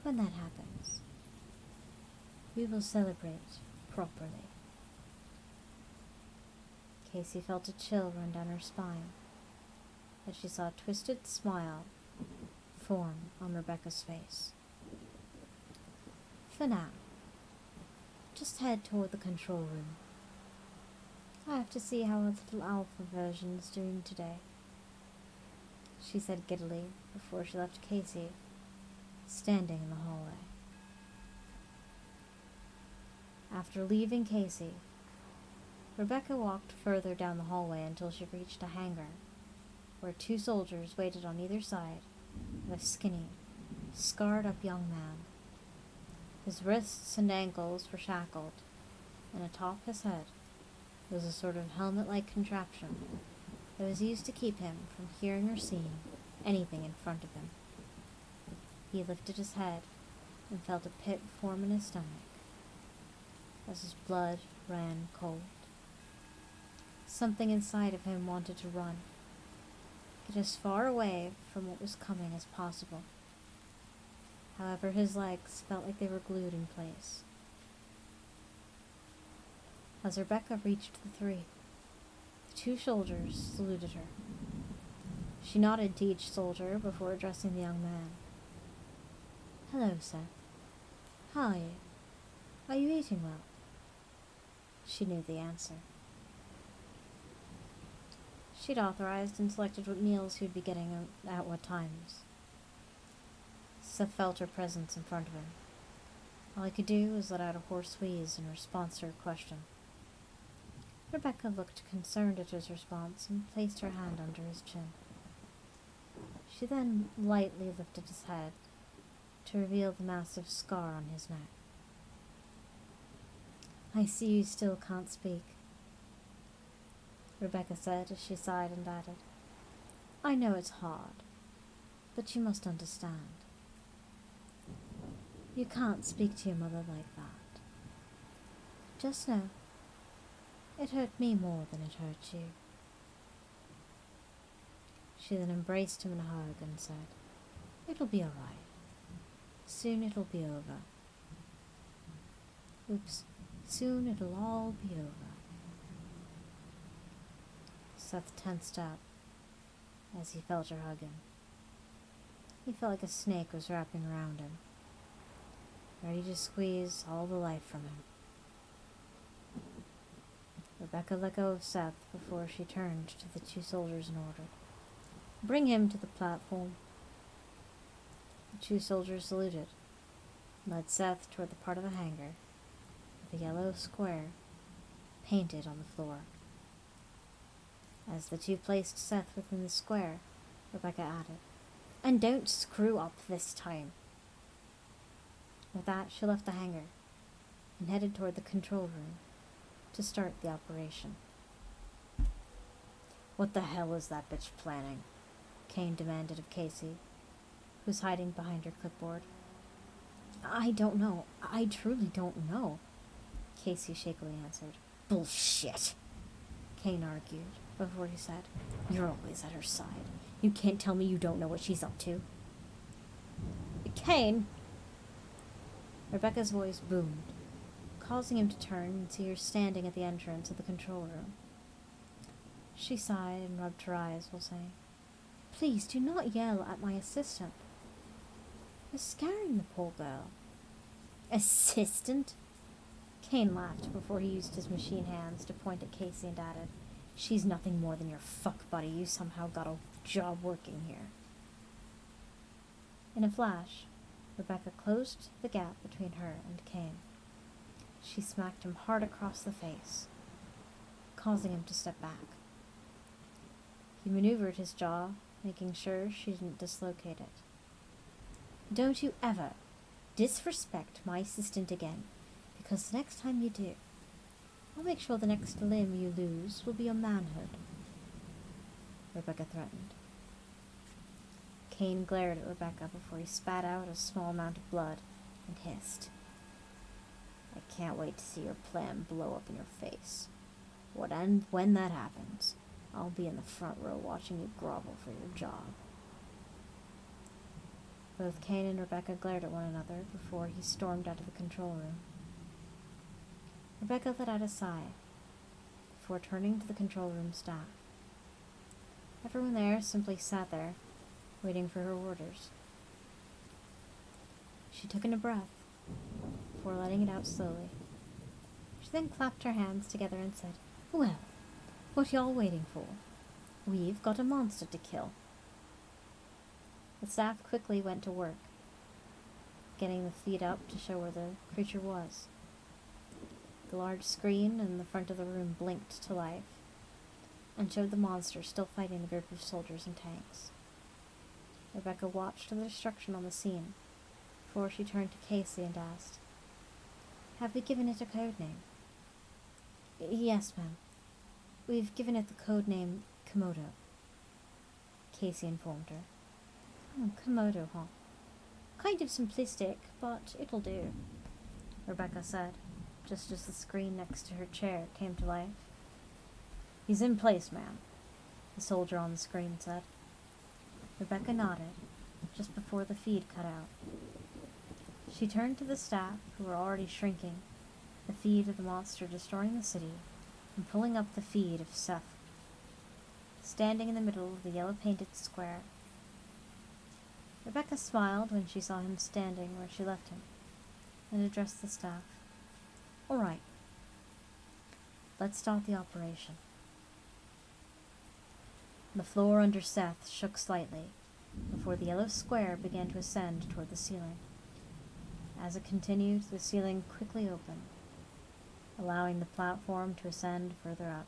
when that happens, we will celebrate properly. Casey felt a chill run down her spine as she saw a twisted smile form on Rebecca's face. For now, just head toward the control room. I have to see how our little alpha version is doing today, she said giddily before she left Casey standing in the hallway. After leaving Casey, Rebecca walked further down the hallway until she reached a hangar where 2 soldiers waited on either side of a skinny, scarred-up young man. His wrists and ankles were shackled, and atop his head was a sort of helmet-like contraption that was used to keep him from hearing or seeing anything in front of him. He lifted his head and felt a pit form in his stomach as his blood ran cold. Something inside of him wanted to run, get as far away from what was coming as possible. However, his legs felt like they were glued in place. As Rebecca reached the 3, the 2 soldiers saluted her. She nodded to each soldier before addressing the young man. Hello, Seth. How are you? Are you eating well? She knew the answer. She'd authorized and selected what meals he would be getting at what times. Seth felt her presence in front of him. All he could do was let out a hoarse wheeze in response to her question. Rebecca looked concerned at his response and placed her hand under his chin. She then lightly lifted his head to reveal the massive scar on his neck. I see you still can't speak, Rebecca said as she sighed and added, I know it's hard, but you must understand. You can't speak to your mother like that. Just know, it hurt me more than it hurt you. She then embraced him in a hug and said, It'll be all right. Soon it'll be over. Oops, soon it'll all be over. Seth tensed up as he felt her hug him. He felt like a snake was wrapping around him, ready to squeeze all the life from him. Rebecca let go of Seth before she turned to the 2 soldiers and ordered, Bring him to the platform. The 2 soldiers saluted, and led Seth toward the part of the hangar with a yellow square painted on the floor. As the 2 placed Seth within the square, Rebecca added, And don't screw up this time. With that, she left the hangar and headed toward the control room to start the operation. What the hell is that bitch planning? Kane demanded of Casey, who was hiding behind her clipboard. I don't know. I truly don't know, Casey shakily answered. Bullshit, Kane argued, before he said, "You're always at her side. You can't tell me you don't know what she's up to." "Kane!" Rebecca's voice boomed, causing him to turn and see her standing at the entrance of the control room. She sighed and rubbed her eyes while saying, "Please do not yell at my assistant. You're scaring the poor girl." "Assistant?" Kane laughed before he used his machine hands to point at Casey and added, "She's nothing more than your fuck buddy. You somehow got a job working here." In a flash, Rebecca closed the gap between her and Kane. She smacked him hard across the face, causing him to step back. He maneuvered his jaw, making sure she didn't dislocate it. "Don't you ever disrespect my assistant again, because the next time you do, I'll make sure the next limb you lose will be your manhood," Rebecca threatened. Kane glared at Rebecca before he spat out a small amount of blood and hissed, "I can't wait to see your plan blow up in your face. When that happens, I'll be in the front row watching you grovel for your job." Both Kane and Rebecca glared at one another before he stormed out of the control room. Rebecca let out a sigh before turning to the control room staff. Everyone there simply sat there, waiting for her orders. She took in a breath before letting it out slowly. She then clapped her hands together and said, "Well, what y'all waiting for? We've got a monster to kill." The staff quickly went to work, getting the feed up to show where the creature was. The large screen in the front of the room blinked to life and showed the monster still fighting the group of soldiers and tanks. Rebecca watched the destruction on the scene before she turned to Casey and asked, "Have we given it a code name?" "Yes, ma'am. We've given it the code name Komodo," Casey informed her. "Oh, Komodo, huh? Kind of simplistic, but it'll do," Rebecca said, just as the screen next to her chair came to life. "He's in place, ma'am," the soldier on the screen said. Rebecca nodded, just before the feed cut out. She turned to the staff, who were already shrinking, the feed of the monster destroying the city, and pulling up the feed of Seth, standing in the middle of the yellow-painted square. Rebecca smiled when she saw him standing where she left him, and addressed the staff. "All right. Let's start the operation." The floor under Seth shook slightly before the yellow square began to ascend toward the ceiling. As it continued, the ceiling quickly opened, allowing the platform to ascend further up.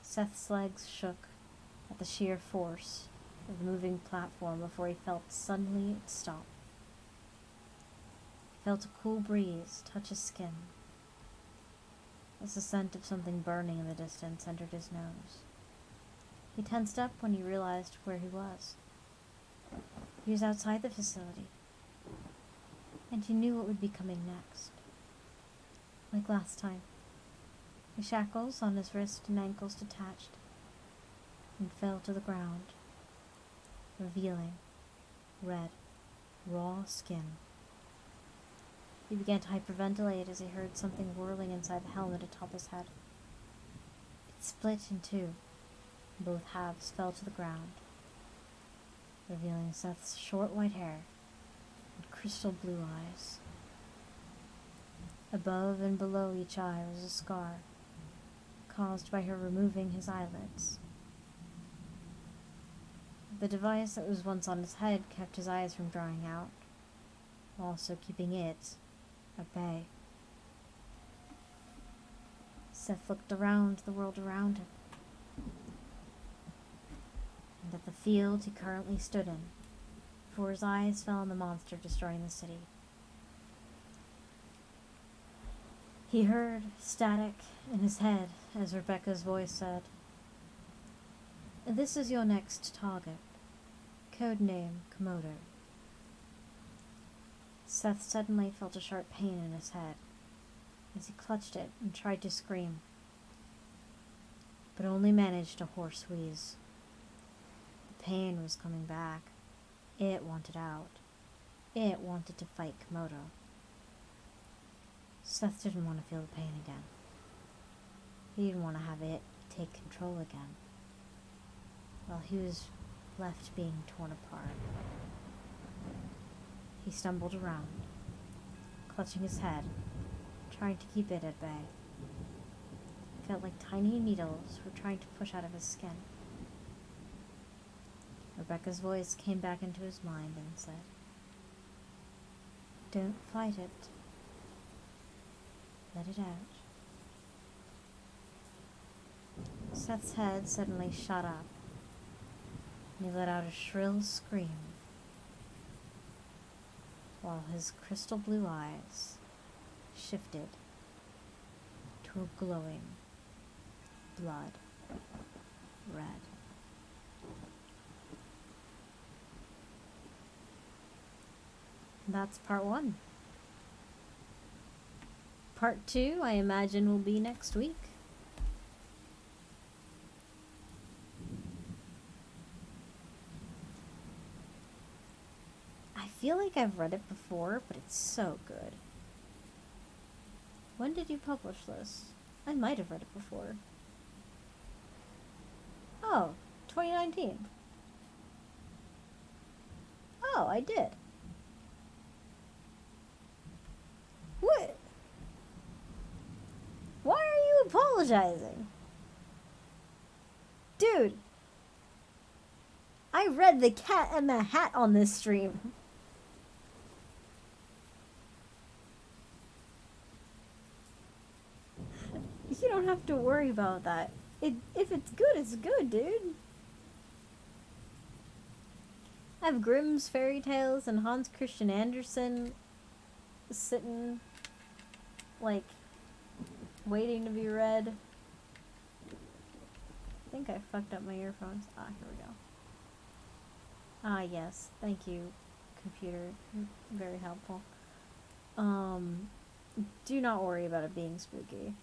Seth's legs shook at the sheer force of the moving platform before he felt suddenly it stop. He felt a cool breeze touch his skin as the scent of something burning in the distance entered his nose. He tensed up when he realized where he was. He was outside the facility, and he knew what would be coming next. Like last time, the shackles on his wrists and ankles detached and fell to the ground, revealing red, raw skin. He began to hyperventilate as he heard something whirling inside the helmet atop his head. It split in two, and both halves fell to the ground, revealing Seth's short white hair and crystal blue eyes. Above and below each eye was a scar, caused by her removing his eyelids. The device that was once on his head kept his eyes from drying out, while also keeping it at bay. Seth looked around the world around him, and at the field he currently stood in, before his eyes fell on the monster destroying the city. He heard static in his head as Rebecca's voice said, "This is your next target. Codename Komodo." Seth suddenly felt a sharp pain in his head as he clutched it and tried to scream. but only managed a hoarse wheeze. The pain was coming back. It wanted out. It wanted to fight Komodo. Seth didn't want to feel the pain again. He didn't want to have it take control again, while he was left being torn apart. He stumbled around, clutching his head, trying to keep it at bay. It felt like tiny needles were trying to push out of his skin. Rebecca's voice came back into his mind and said, "Don't fight it. Let it out." Seth's head suddenly shot up, and he let out a shrill scream, while his crystal blue eyes shifted to a glowing blood red. That's part 1. Part 2, I imagine, will be next week. I feel like I've read it before, but it's so good. When did you publish this? I might have read it before. Oh, 2019. Oh, I did. What? Why are you apologizing? Dude, I read The Cat and the Hat on this stream. You don't have to worry about that. If it's good, dude. I have Grimm's Fairy Tales and Hans Christian Andersen sitting, like, waiting to be read. I think I fucked up my earphones. Ah, here we go. Ah, yes. Thank you, computer. Very helpful. Do not worry about it being spooky.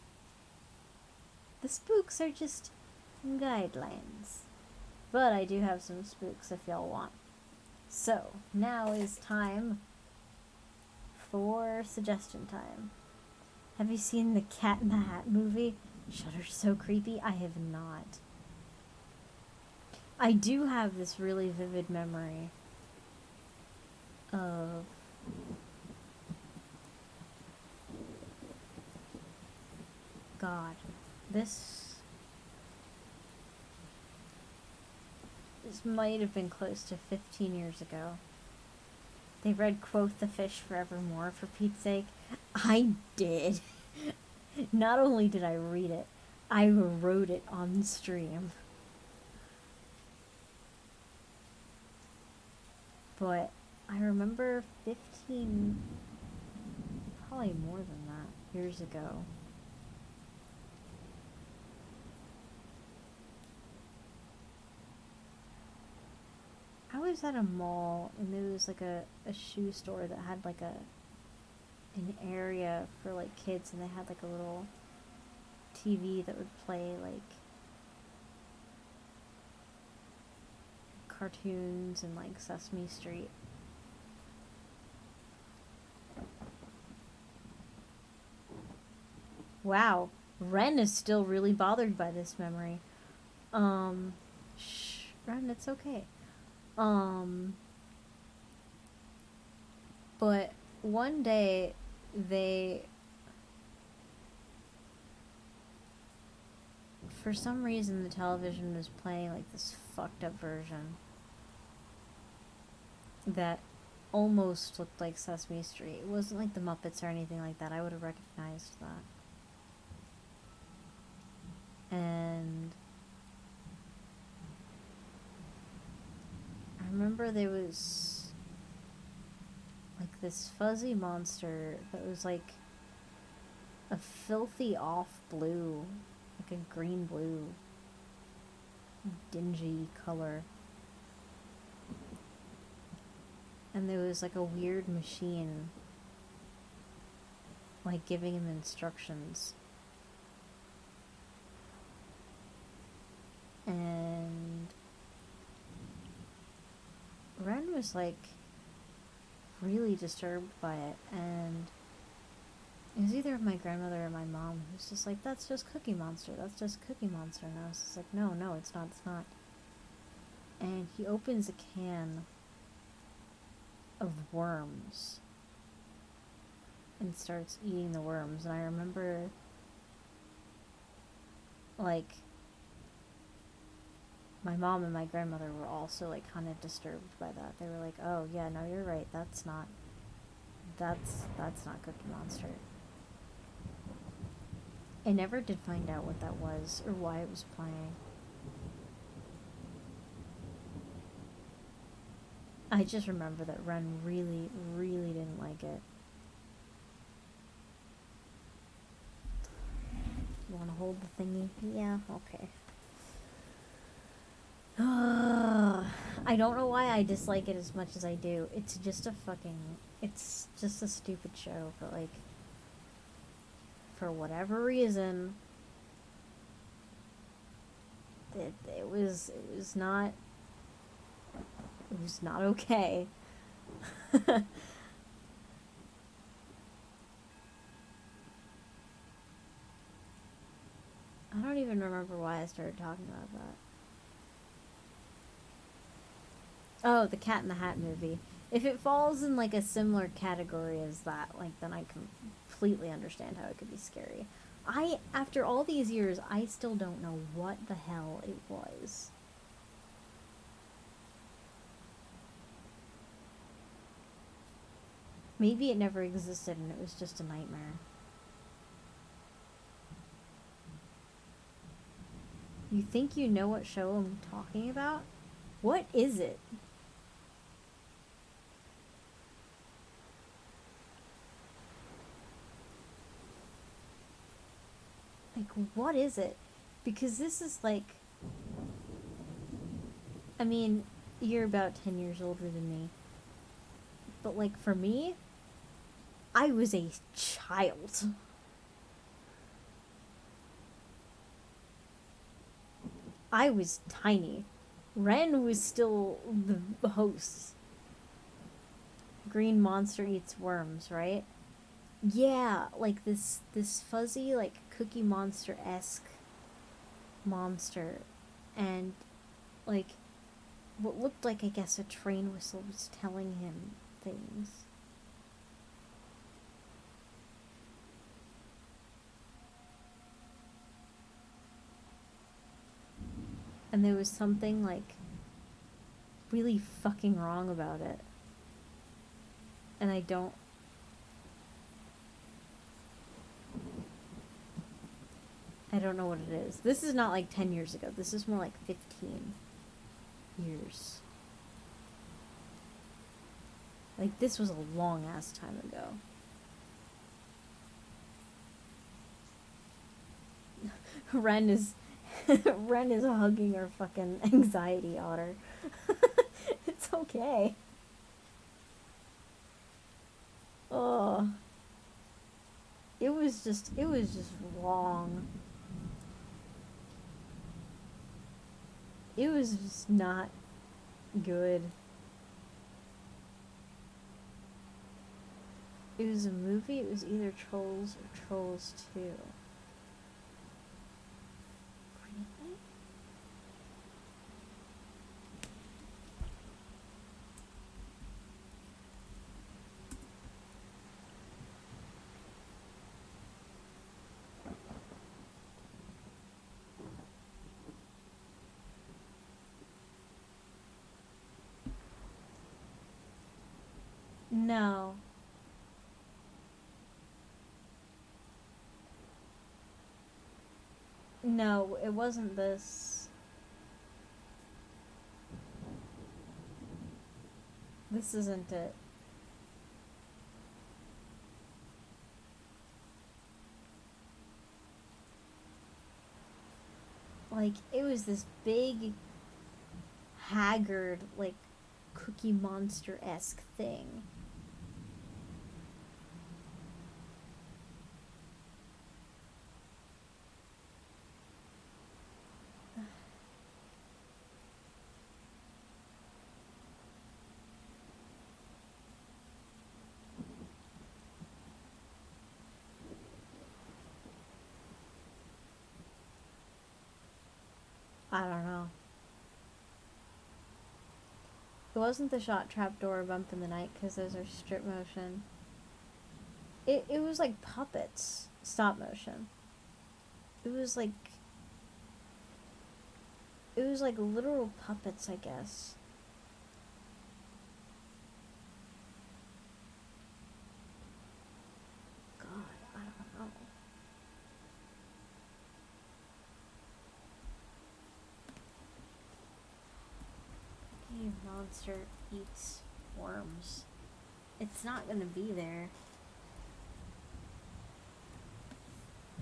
The spooks are just guidelines. But I do have some spooks if y'all want. So, now is time for suggestion time. Have you seen the Cat in the Hat movie? Shudder's so creepy. I have not. I do have this really vivid memory of God. This might have been close to 15 years ago. They read Quoth the Fish Forevermore, for Pete's sake. I did. Not only did I read it, I wrote it on stream. But I remember 15, probably more than that, years ago. I was at a mall, and there was like a shoe store that had like an area for like kids, and they had like a little TV that would play like cartoons and like Sesame Street. Wow, Ren is still really bothered by this memory. Shh, Ren, it's okay. But one day for some reason the television was playing like this fucked up version that almost looked like Sesame Street. It wasn't like the Muppets or anything like that. I would have recognized that. And I remember there was like this fuzzy monster that was like a filthy off blue, like a green blue, dingy color. And there was like a weird machine like giving him instructions. was like really disturbed by it, and it was either my grandmother or my mom who was just like, "That's just Cookie Monster. That's just Cookie Monster." And I was just like, "No, no, it's not. It's not." And he opens a can of worms and starts eating the worms. And I remember, like, my mom and my grandmother were also, like, kind of disturbed by that. They were like, "Oh, yeah, no, you're right. That's not Cookie Monster." I never did find out what that was or why it was playing. I just remember that Ren really, really didn't like it. You want to hold the thingy? Yeah, okay. I don't know why I dislike it as much as I do. It's just a fucking... It's just a stupid show, but, like, for whatever reason, it was not... It was not okay. I don't even remember why I started talking about that. Oh, the Cat in the Hat movie. If it falls in like a similar category as that, like then I completely understand how it could be scary. After all these years, I still don't know what the hell it was. Maybe it never existed and it was just a nightmare. You think you know what show I'm talking about? What is it? Like, what is it? Because this is like... I mean, you're about 10 years older than me. But, like, for me, I was a child. I was tiny. Ren was still the host. Green monster eats worms, right? Yeah, like this fuzzy, like Cookie Monster-esque monster, and like what looked like, I guess, a train whistle was telling him things. And there was something like really fucking wrong about it. And I don't know what it is. This is not like 10 years ago. This is more like 15 years. Like, this was a long ass time ago. Ren is Ren is hugging her fucking anxiety otter. It's okay. Oh. It was just wrong. It was just not good. It was a movie. It was either Trolls or Trolls 2. Really? No. No, it wasn't this. This isn't it. Like, it was this big, haggard, like, Cookie Monster-esque thing. I don't know. It wasn't the shot trapdoor or bump in the night because those are strip motion. It was like puppets, stop motion. It was like literal puppets, I guess. God, I don't know. Cave monster eats worms. It's not gonna be there.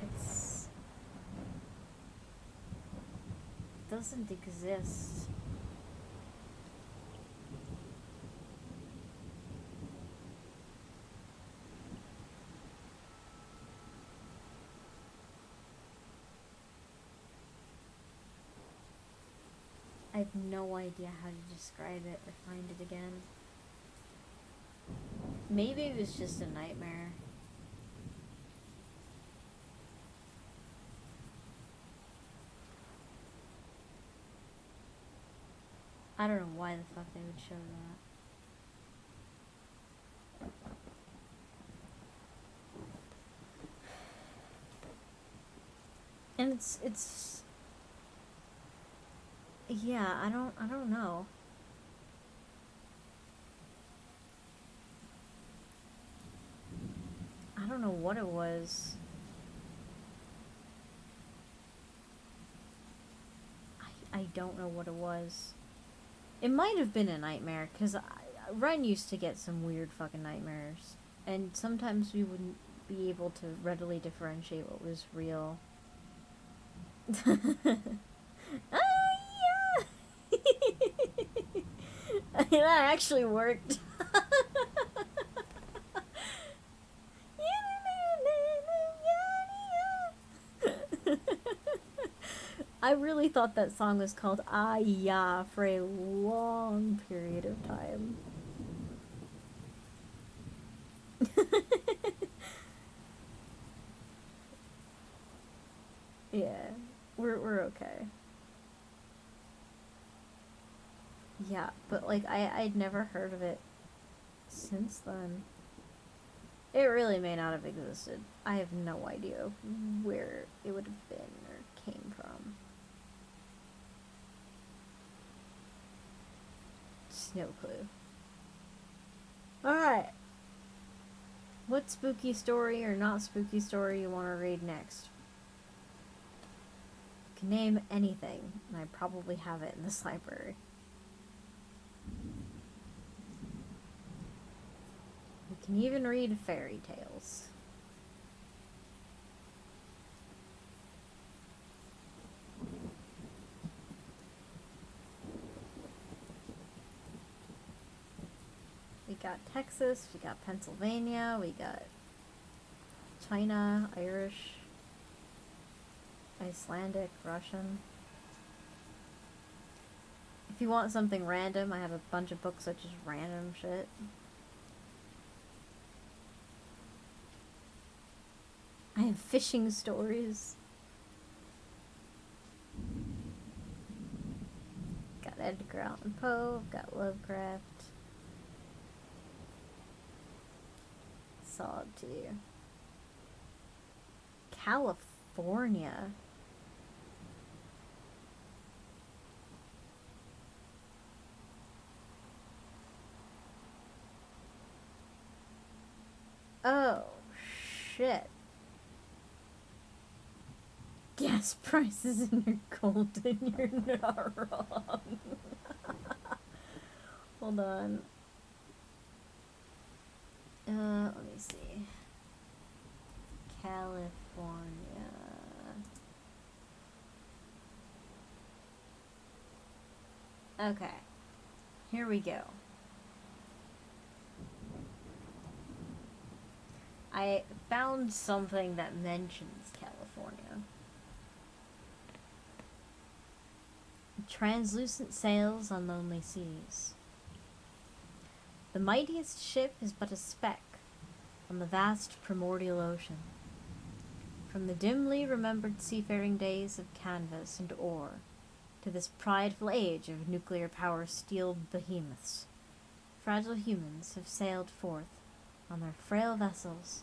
It's doesn't exist. I have no idea how to describe it or find it again. Maybe it was just a nightmare. I don't know why the fuck they would show that. And it's yeah, I don't know. I don't know what it was. I don't know what it was. It might have been a nightmare, because Ren used to get some weird fucking nightmares. And sometimes we wouldn't be able to readily differentiate what was real. Yeah! That actually worked. I really thought that song was called Ah Ya for a long period of time. Yeah, we're okay. Yeah, but like I'd never heard of it since then. It really may not have existed. I have no idea where it would have been or came from. Just no clue. Alright. What spooky story or not spooky story you want to read next? You can name anything, and I probably have it in this library. You can even read fairy tales. We got Texas, we got Pennsylvania, we got China, Irish, Icelandic, Russian. If you want something random, I have a bunch of books that just random shit. I have fishing stories. Got Edgar Allan Poe, got Lovecraft. Solid 2. California. Oh, shit. Gas prices and you're golden, you're not wrong. Hold on. Let me see. California. Okay. Here we go. I found something that mentions California. Translucent sails on lonely seas. The mightiest ship is but a speck on the vast primordial ocean. From the dimly remembered seafaring days of canvas and oar, to this prideful age of nuclear power steel behemoths. Fragile humans have sailed forth on their frail vessels,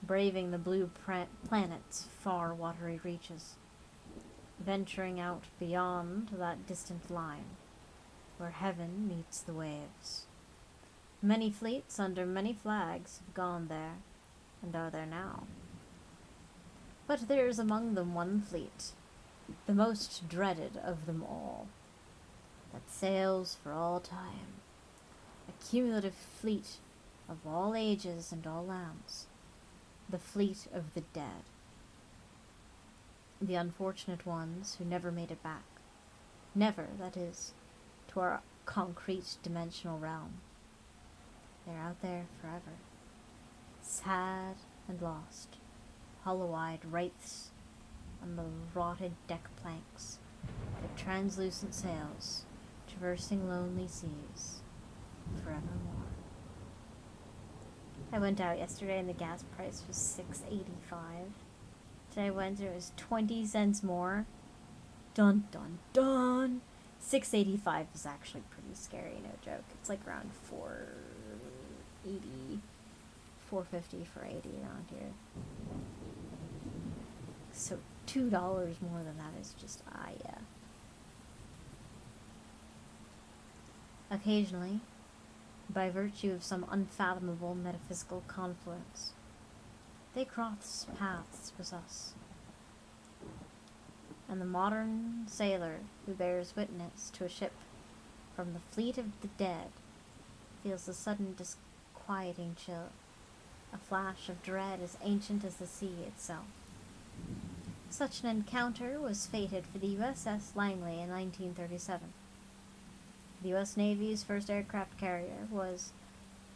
braving the blue planet's far watery reaches, venturing out beyond that distant line where heaven meets the waves. Many fleets under many flags have gone there and are there now. But there is among them one fleet, the most dreaded of them all, that sails for all time, a cumulative fleet of all ages and all lands, the fleet of the dead. The unfortunate ones who never made it back. Never, that is, to our concrete dimensional realm. They're out there forever, sad and lost, hollow-eyed wraiths on the rotted deck planks, their translucent sails, traversing lonely seas, forevermore. I went out yesterday and the gas price was $6.85. Today I went and it was 20 cents more. Dun dun dun! $6.85 is actually pretty scary, no joke. It's like around $4.80, $4.50 for 80 around here. So $2 more than that is just, yeah. Occasionally, by virtue of some unfathomable metaphysical confluence, they cross paths with us. And the modern sailor who bears witness to a ship from the fleet of the dead feels a sudden disquieting chill, a flash of dread as ancient as the sea itself. Such an encounter was fated for the USS Langley in 1937. The U.S. Navy's first aircraft carrier was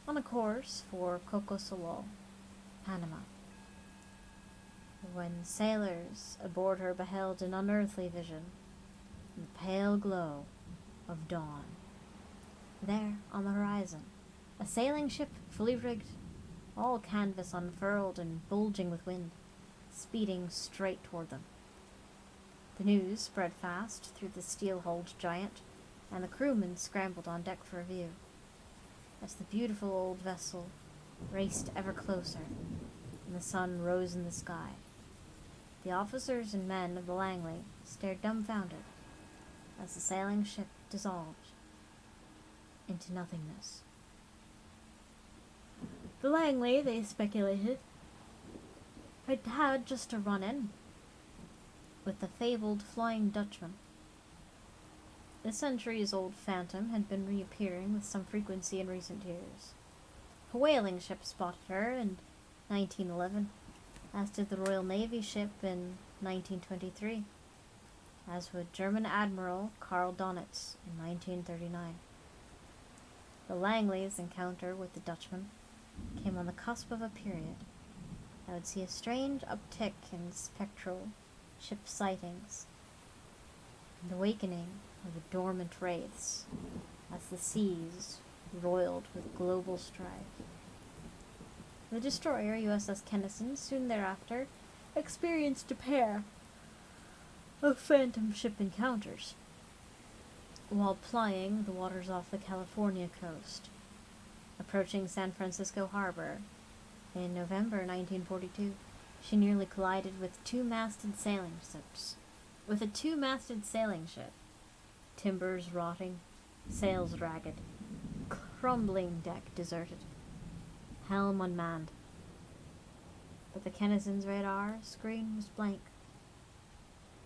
on a course for Cocosolo, Panama, when sailors aboard her beheld an unearthly vision, the pale glow of dawn. There, on the horizon, a sailing ship fully rigged, all canvas unfurled and bulging with wind, speeding straight toward them. The news spread fast through the steel-hulled giant, and the crewmen scrambled on deck for a view. As the beautiful old vessel raced ever closer, and the sun rose in the sky, the officers and men of the Langley stared dumbfounded as the sailing ship dissolved into nothingness. The Langley, they speculated, had just a run-in with the fabled Flying Dutchman. The centuries-old Phantom had been reappearing with some frequency in recent years. A whaling ship spotted her in 1911, as did the Royal Navy ship in 1923, as would German Admiral Karl Donitz in 1939. The Langley's encounter with the Dutchman came on the cusp of a period that would see a strange uptick in spectral ship sightings, and awakening of the dormant wraiths as the seas roiled with global strife. The destroyer USS Kennison soon thereafter experienced a pair of phantom ship encounters while plying the waters off the California coast, approaching San Francisco Harbor in November 1942. She nearly collided with two-masted sailing ships. With a two-masted sailing ship, timbers rotting, sails ragged, crumbling deck deserted, helm unmanned. But the Kennison's radar screen was blank.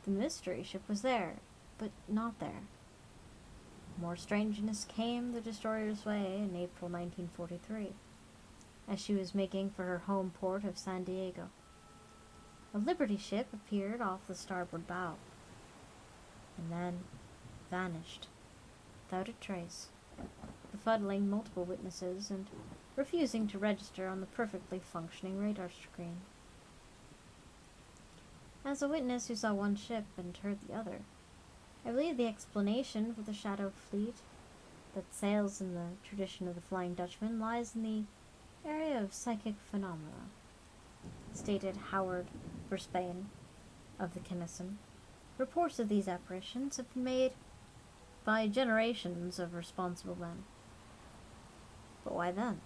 The mystery ship was there, but not there. More strangeness came the destroyer's way in April 1943, as she was making for her home port of San Diego. A Liberty ship appeared off the starboard bow, and then vanished, without a trace, befuddling multiple witnesses and refusing to register on the perfectly functioning radar screen. As a witness who saw one ship and heard the other, I believe the explanation for the shadow fleet that sails in the tradition of the Flying Dutchman lies in the area of psychic phenomena, stated Howard Verspain of the Kennison, Reports of these apparitions have been made by generations of responsible men. But why then?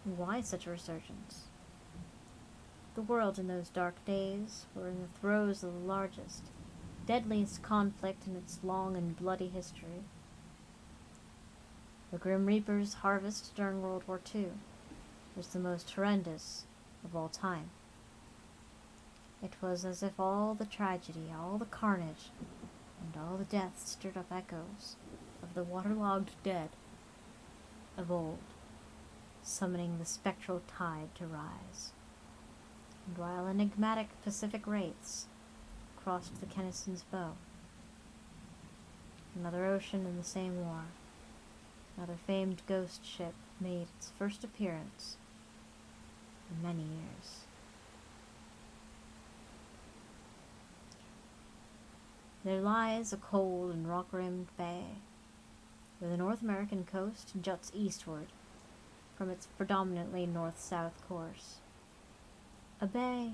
Why such a resurgence? The world in those dark days were in the throes of the largest, deadliest conflict in its long and bloody history. The Grim Reaper's harvest during World War II was the most horrendous of all time. It was as if all the tragedy, all the carnage, and all the death stirred up echoes of the waterlogged dead of old, summoning the spectral tide to rise. And while enigmatic Pacific wraiths crossed the Kennison's bow, another ocean in the same war, another famed ghost ship made its first appearance in many years. There lies a cold and rock-rimmed bay, where the North American coast juts eastward from its predominantly north-south course. A bay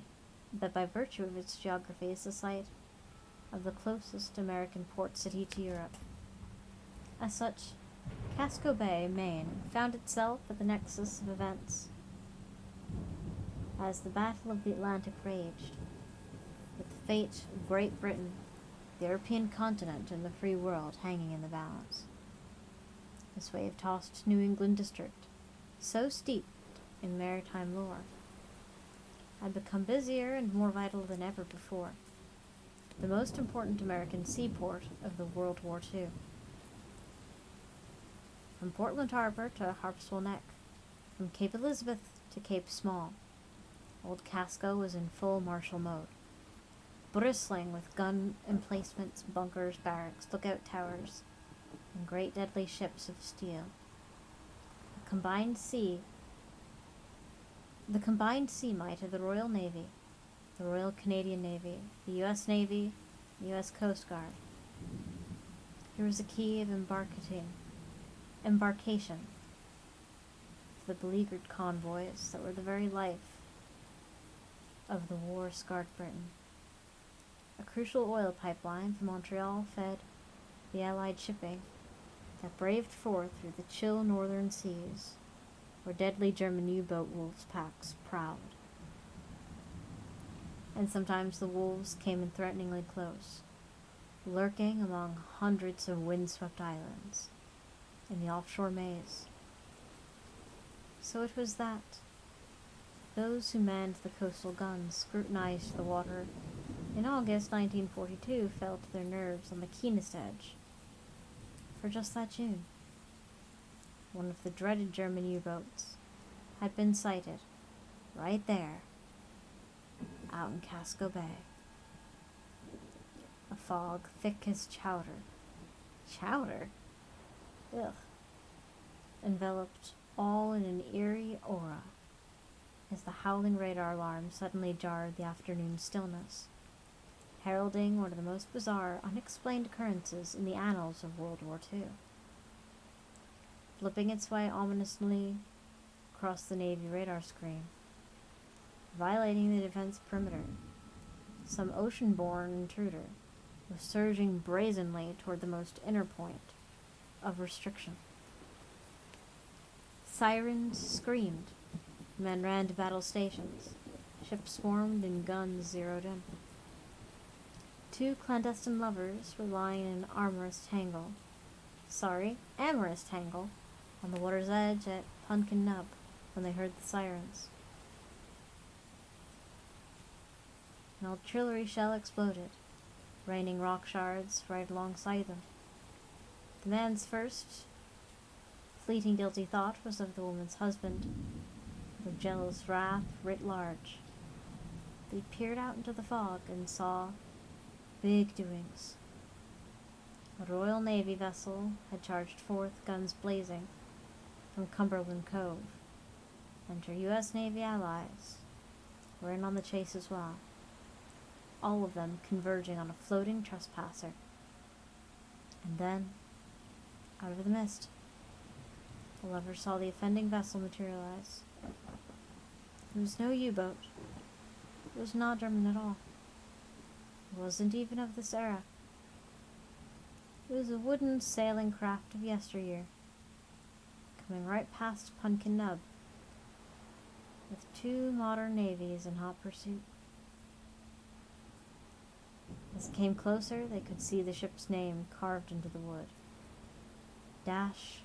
that, by virtue of its geography, is the site of the closest American port city to Europe. As such, Casco Bay, Maine, found itself at the nexus of events as the Battle of the Atlantic raged, with the fate of Great Britain, the European continent, and the free world hanging in the balance. This wave-tossed New England district, so steeped in maritime lore, had become busier and more vital than ever before, the most important American seaport of the World War II. From Portland Harbor to Harpswell Neck, from Cape Elizabeth to Cape Small, Old Casco was in full martial mode, bristling with gun emplacements, bunkers, barracks, lookout towers, and great deadly ships of steel. The combined sea might of the Royal Navy, the Royal Canadian Navy, the U.S. Navy, the U.S. Coast Guard. Here was a key of embarkation for the beleaguered convoys that were the very life of the war-scarred Britain. A crucial oil pipeline from Montreal fed the Allied shipping that braved forth through the chill northern seas, where deadly German U-boat wolves packs prowled. And sometimes the wolves came in threateningly close, lurking among hundreds of windswept islands in the offshore maze. So it was that those who manned the coastal guns scrutinized the water in August 1942 felt their nerves on the keenest edge. For just that June, one of the dreaded German U-boats had been sighted right there, out in Casco Bay. A fog thick as chowder. Chowder? Ugh. Enveloped all in an eerie aura as the howling radar alarm suddenly jarred the afternoon stillness, heralding one of the most bizarre, unexplained occurrences in the annals of World War II. Flipping its way ominously across the Navy radar screen, violating the defense perimeter, some ocean-born intruder was surging brazenly toward the most inner point of restriction. Sirens screamed, men ran to battle stations, ships swarmed, and guns zeroed in. Two clandestine lovers were lying in an amorous tangle on the water's edge at Pumpkin Nub when they heard the sirens. An artillery shell exploded, raining rock shards right alongside them. The man's first fleeting guilty thought was of the woman's husband, of jealous wrath writ large. They peered out into the fog and saw big doings. A Royal Navy vessel had charged forth, guns blazing, from Cumberland Cove, and her U.S. Navy allies were in on the chase as well, all of them converging on a floating trespasser. And then, out of the mist, the lovers saw the offending vessel materialize. It was no U-boat. It was not German at all. It wasn't even of this era. It was a wooden sailing craft of yesteryear, coming right past Punkin Nub, with two modern navies in hot pursuit. As it came closer, they could see the ship's name carved into the wood. Dash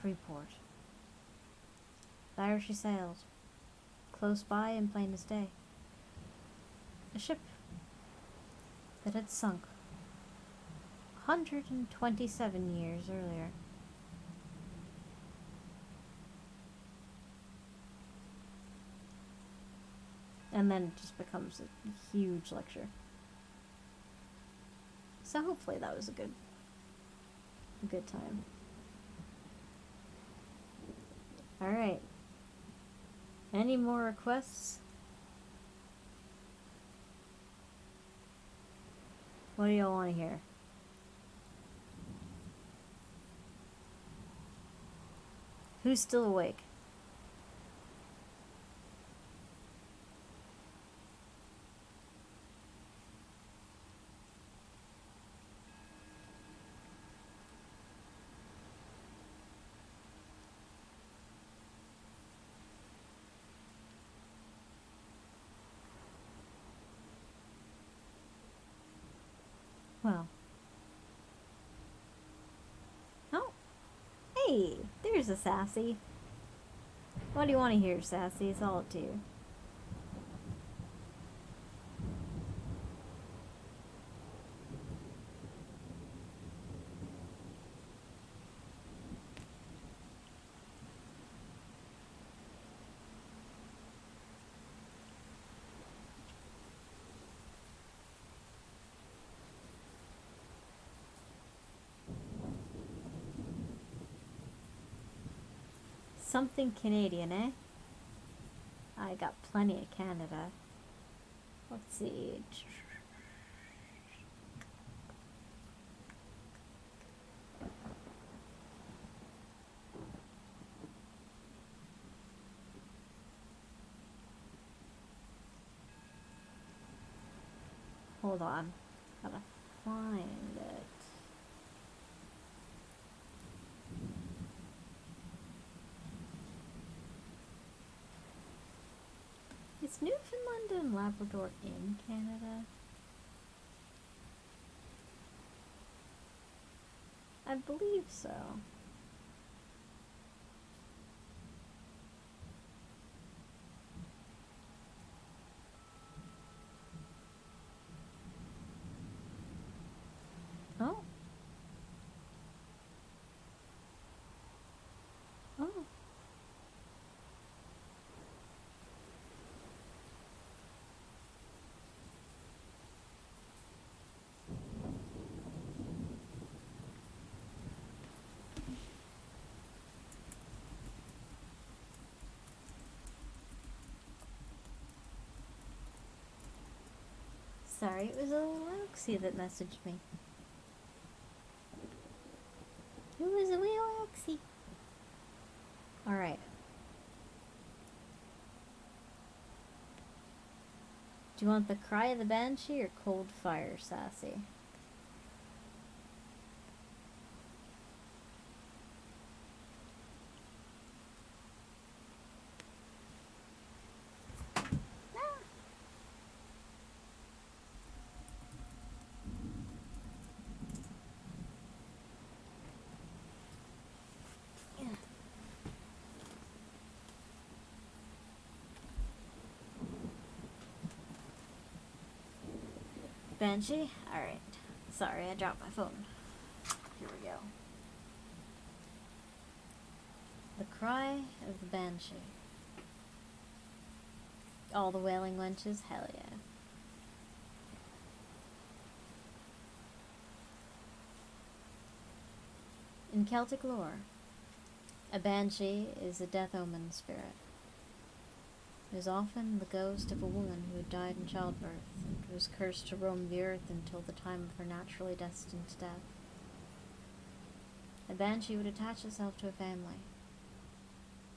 Freeport. There she sailed, close by and plain as day. A ship that had sunk 127 years earlier. And then it just becomes a huge lecture. So hopefully that was a good time. Alright. Any more requests? What do y'all want to hear? Who's still awake? Well. Oh. Hey, there's a Sassy. What do you want to hear, Sassy? It's all up to you. Something Canadian, eh? I got plenty of Canada. Let's see. Hold on. Gotta find it. Is Newfoundland and Labrador in Canada? I believe so. Oh. Oh. Sorry, it was a little Roxy that messaged me. It was a wee Roxy. Alright. Do you want the cry of the banshee or cold fire, Sassy? Banshee? Alright. Sorry, I dropped my phone. Here we go. The cry of the banshee. All the wailing wenches? Hell yeah. In Celtic lore, a banshee is a death omen spirit. It is often the ghost of a woman who had died in childbirth and was cursed to roam the earth until the time of her naturally destined death. A banshee would attach itself to a family,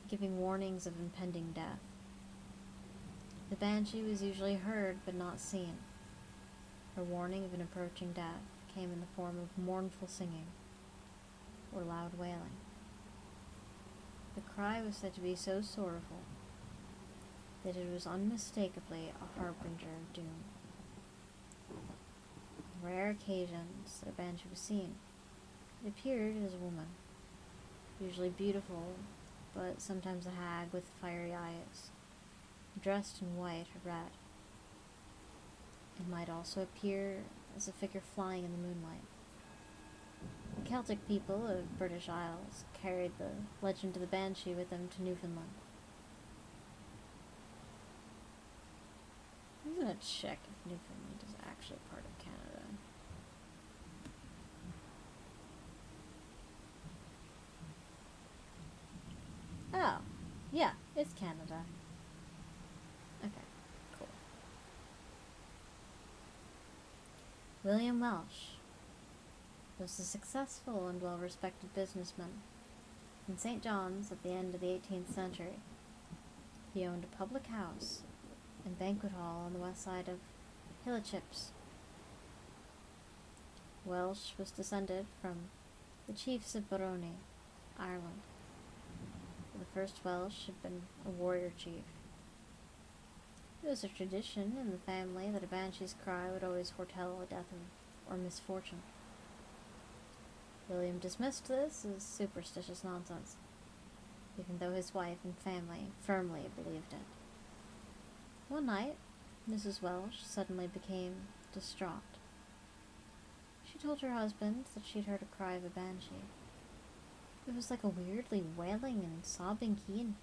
giving warnings of impending death. The banshee was usually heard but not seen. Her warning of an approaching death came in the form of mournful singing or loud wailing. The cry was said to be so sorrowful that it was unmistakably a harbinger of doom. On rare occasions that a banshee was seen, it appeared as a woman, usually beautiful, but sometimes a hag with fiery eyes, dressed in white or red. It might also appear as a figure flying in the moonlight. The Celtic people of British Isles carried the legend of the banshee with them to Newfoundland. I'm gonna check if Newfoundland is actually part of Canada. Oh, yeah, it's Canada. Okay, cool. William Welsh was a successful and well-respected businessman. In St. John's at the end of the 18th century, he owned a public house and banquet hall on the west side of Hillechips. Welsh was descended from the chiefs of Barony, Ireland. The first Welsh had been a warrior chief. It was a tradition in the family that a banshee's cry would always foretell a death or misfortune. William dismissed this as superstitious nonsense, even though his wife and family firmly believed it. One night, Mrs. Welsh suddenly became distraught. She told her husband that she'd heard a cry of a banshee. It was like a weirdly wailing and sobbing keen,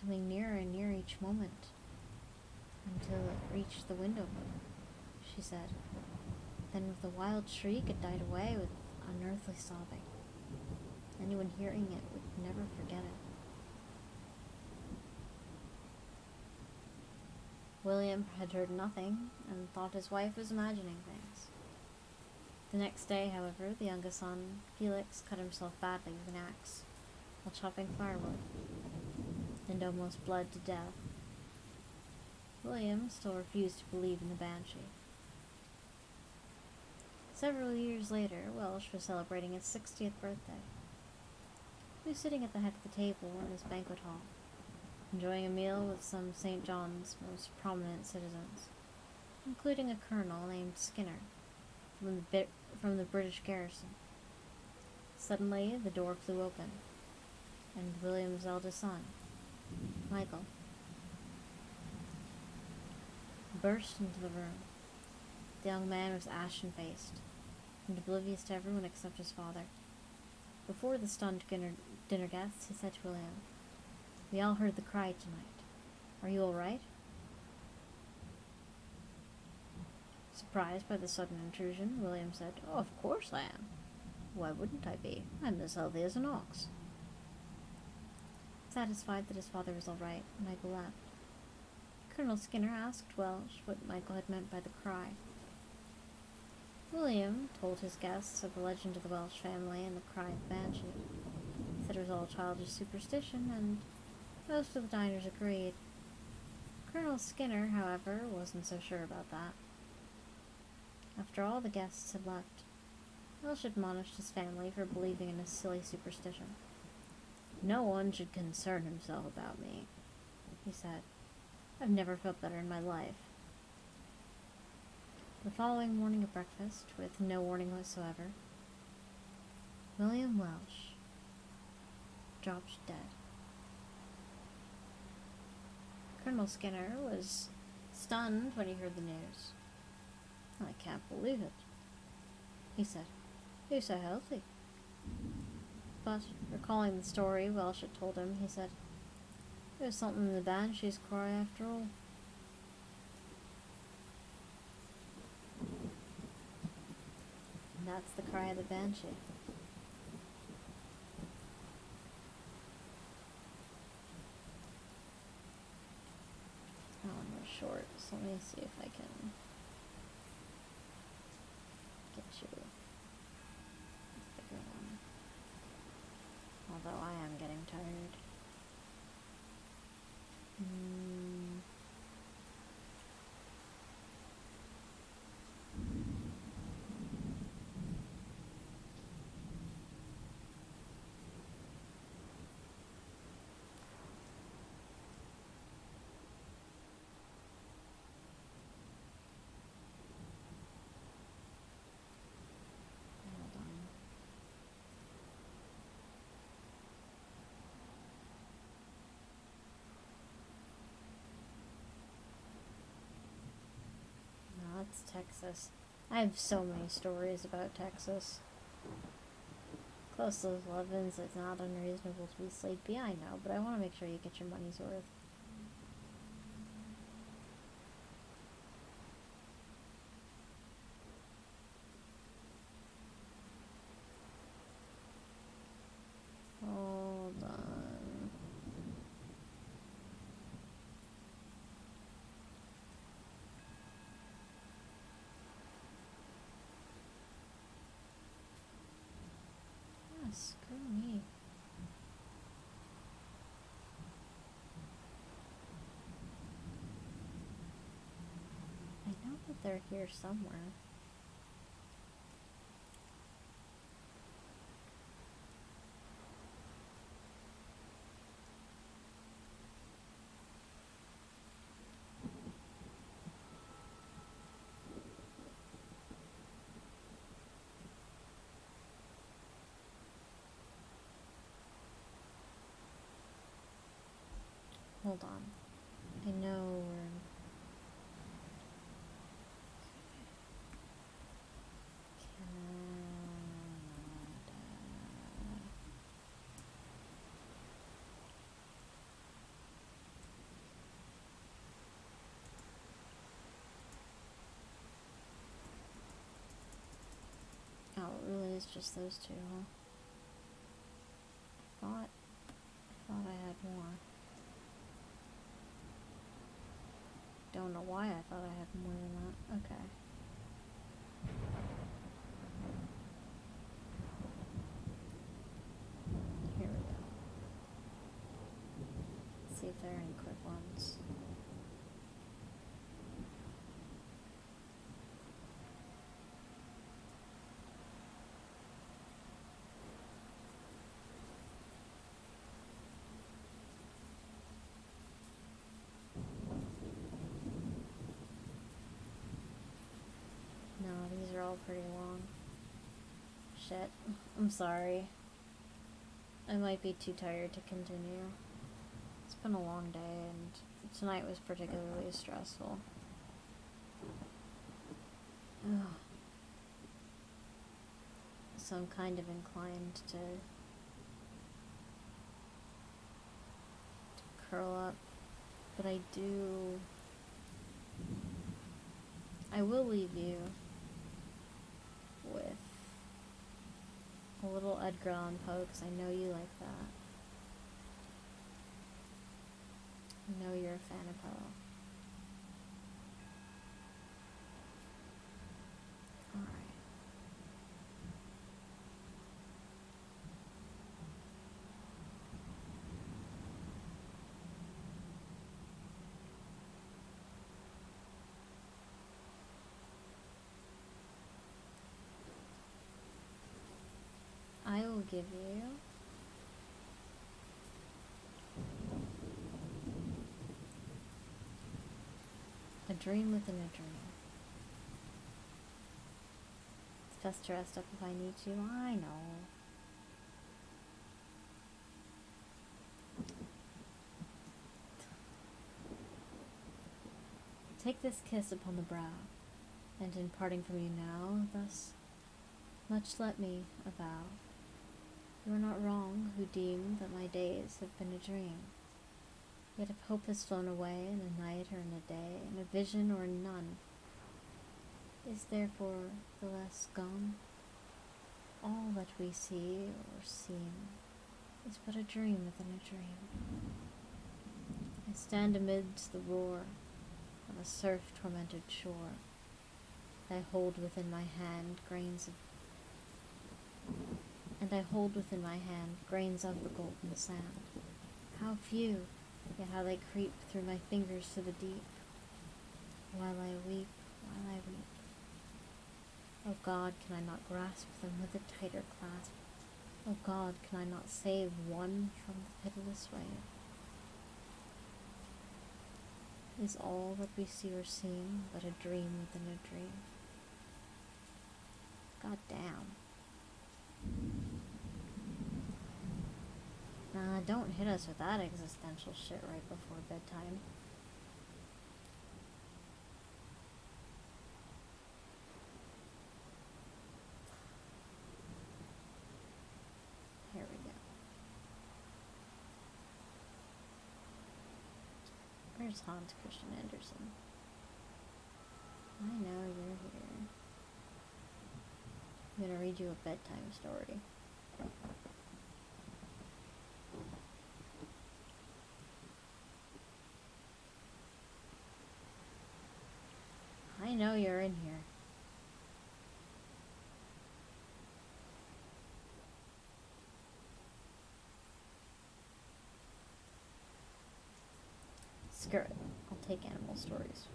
coming nearer and nearer each moment, until it reached the window, she said. Then with a wild shriek it died away with unearthly sobbing. Anyone hearing it would never forget it. William had heard nothing and thought his wife was imagining things. The next day, however, the youngest son, Felix, cut himself badly with an axe while chopping firewood and almost bled to death. William still refused to believe in the banshee. Several years later, Welsh was celebrating his 60th birthday. He was sitting at the head of the table in his banquet hall, enjoying a meal with some St. John's most prominent citizens, including a colonel named Skinner from the British garrison. Suddenly, the door flew open, and William's eldest son, Michael, burst into the room. The young man was ashen-faced and oblivious to everyone except his father. Before the stunned dinner guests, he said to William, "We all heard the cry tonight. Are you all right?" Surprised by the sudden intrusion, William said, "Oh, of course I am. Why wouldn't I be? I'm as healthy as an ox." Satisfied that his father was all right, Michael left. Colonel Skinner asked Welsh what Michael had meant by the cry. William told his guests of the legend of the Welsh family and the cry of the banshee. He said it was all childish superstition, and most of the diners agreed. Colonel Skinner, however, wasn't so sure about that. After all the guests had left, Welsh admonished his family for believing in a silly superstition. "No one should concern himself about me," he said. "I've never felt better in my life." The following morning at breakfast, with no warning whatsoever, William Welsh dropped dead. Colonel Skinner was stunned when he heard the news. "I can't believe it," he said. "You're so healthy." But, recalling the story Welsh had told him, he said, "There's something in the banshee's cry after all." And that's the cry of the banshee. That one was short, so let me see if I can get you a bigger one. Although I am getting tired. Texas. I have so many stories about Texas. Close to those 11s, it's not unreasonable to be sleepy, I know, but I want to make sure you get your money's worth. Hold on. Ah, screw me. I know that they're here somewhere. Hold on. I know we're in Canada. Oh, it really is just those two, huh? I thought I had more. Don't know why I thought I had more than that. Okay. Here we go. Let's see if there are any quick ones. No, these are all pretty long. Shit. I'm sorry. I might be too tired to continue. It's been a long day, and tonight was particularly stressful. Ugh. So I'm kind of inclined to curl up, but I will leave you with a little Edgar Allan Poe, because I know you like that. I know you're a fan of Poe. Alright. I will give you a dream within a dream. It's best to rest up if I need to. I know. Take this kiss upon the brow, and in parting from you now, thus much let me avow. You are not wrong who deem that my days have been a dream. Yet if hope has flown away in a night or in a day, in a vision or in none, is therefore the less gone? All that we see or seem is but a dream within a dream. I stand amidst the roar of a surf-tormented shore. I hold within my hand grains of the golden sand. How few, yet how they creep through my fingers to the deep. While I weep. Oh God, can I not grasp them with a tighter clasp? Oh God, can I not save one from the pitiless wave? Is all that we see or seem but a dream within a dream? God damn. Nah, don't hit us with that existential shit right before bedtime. There's Hans Christian Andersen. I know you're here. I'm gonna read you a bedtime story. I know you're in here. Screw it. I'll take animal stories.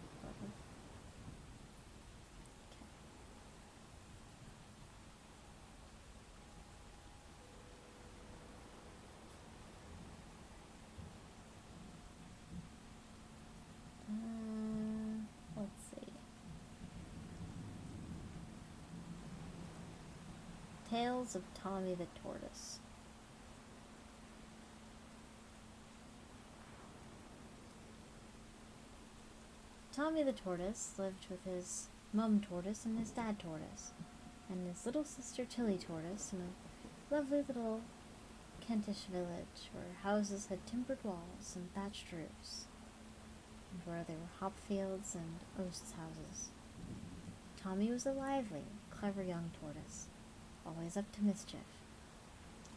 Let's see. Tales of Tommy the Tortoise. Tommy the Tortoise lived with his mum tortoise and his dad tortoise, and his little sister Tilly Tortoise in a lovely little Kentish village where houses had timbered walls and thatched roofs, and where there were hop fields and oast houses. Tommy was a lively, clever young tortoise, always up to mischief,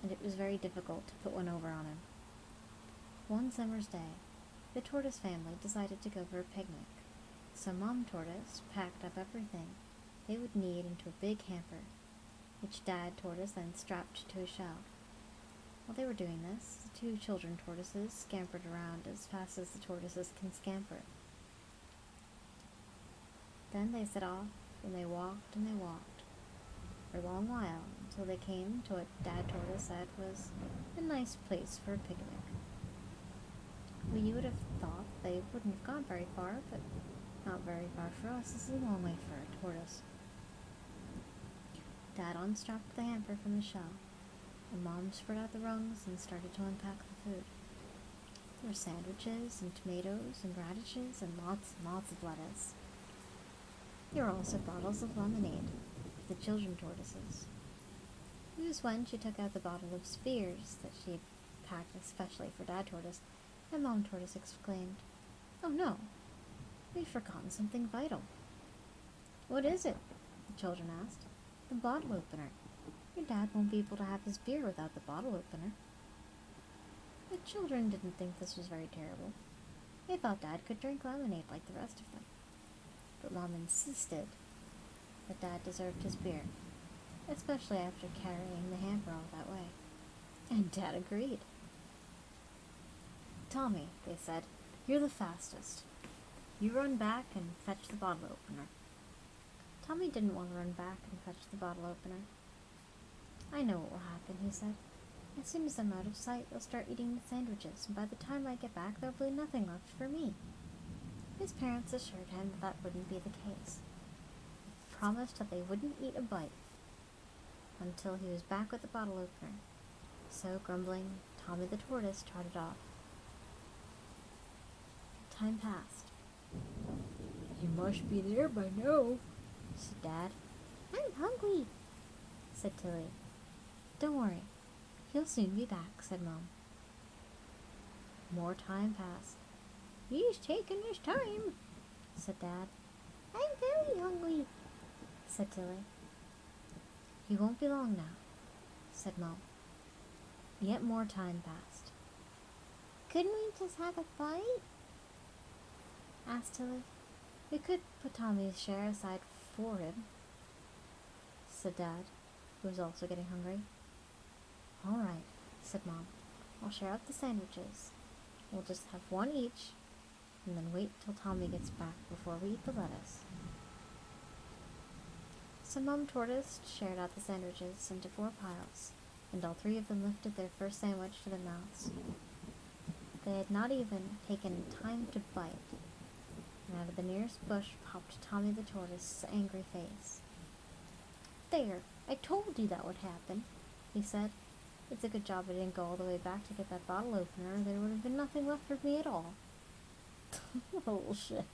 and it was very difficult to put one over on him. One summer's day, the tortoise family decided to go for a picnic, so Mom Tortoise packed up everything they would need into a big hamper, which Dad Tortoise then strapped to his shell. While they were doing this, the two children tortoises scampered around as fast as the tortoises can scamper. Then they set off, and they walked for a long while until they came to what Dad Tortoise said was a nice place for a picnic. Well, you would have thought they wouldn't have gone very far, but not very far for us. This is a long way for a tortoise. Dad unstrapped the hamper from the shell, and Mom spread out the rungs and started to unpack the food. There were sandwiches and tomatoes and radishes and lots of lettuce. There were also bottles of lemonade for the children tortoises. It was when she took out the bottle of spheres that she had packed especially for Dad Tortoise, and Mom Tortoise exclaimed, "Oh no, we've forgotten something vital." "What is it?" the children asked. "The bottle opener. Your dad won't be able to have his beer without the bottle opener." The children didn't think this was very terrible. They thought Dad could drink lemonade like the rest of them. But Mom insisted that Dad deserved his beer, especially after carrying the hamper all that way. And Dad agreed. "Tommy," they said, "you're the fastest. You run back and fetch the bottle opener." Tommy didn't want to run back and fetch the bottle opener. "I know what will happen," he said. "As soon as I'm out of sight, they'll start eating the sandwiches, and by the time I get back, there'll be nothing left for me." His parents assured him that wouldn't be the case. They promised that they wouldn't eat a bite until he was back with the bottle opener. So, grumbling, Tommy the Tortoise trotted off. Time passed. "You must be there by now," said Dad. "I'm hungry," said Tilly. "Don't worry, he'll soon be back," said Mom. More time passed. "He's taking his time," said Dad. "I'm very hungry," said Tilly. "He won't be long now," said Mom. Yet more time passed. "Couldn't we just have a bite?" asked Tilly. "We could put Tommy's share aside for him," said Dad, who was also getting hungry. "All right," said Mom. "I'll share out the sandwiches. We'll just have one each, and then wait till Tommy gets back before we eat the lettuce." So Mom Tortoise shared out the sandwiches into 4 piles, and all 3 of them lifted their first sandwich to their mouths. They had not even taken time to bite, and out of the nearest bush popped Tommy the Tortoise's angry face. "There, I told you that would happen," he said. "It's a good job I didn't go all the way back to get that bottle opener, or there would have been nothing left for me at all." Oh, shit.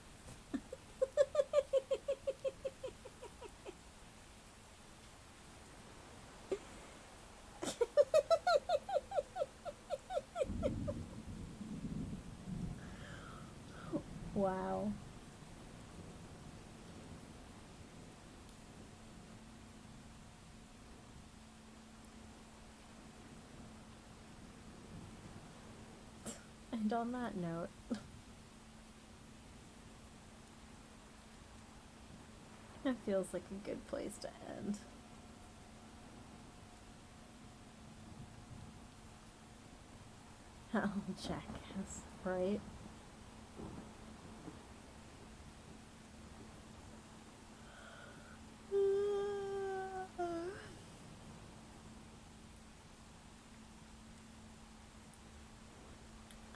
Wow. And on that note, it feels like a good place to end. Oh, jackass, right?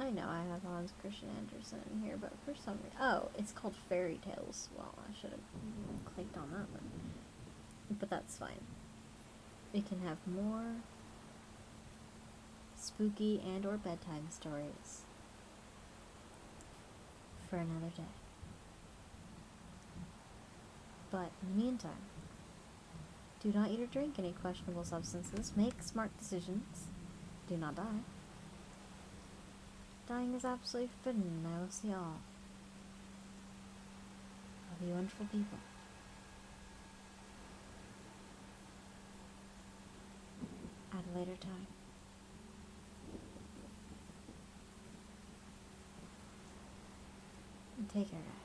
I know I have Hans Christian Andersen in here, but for some reason, oh, it's called Fairy Tales. Well, I should have clicked on that one, but that's fine. We can have more spooky and or bedtime stories for another day. But in the meantime, do not eat or drink any questionable substances. Make smart decisions. Do not die. Dying is absolutely forbidden, and I will see all of you wonderful people at a later time. And take care, guys.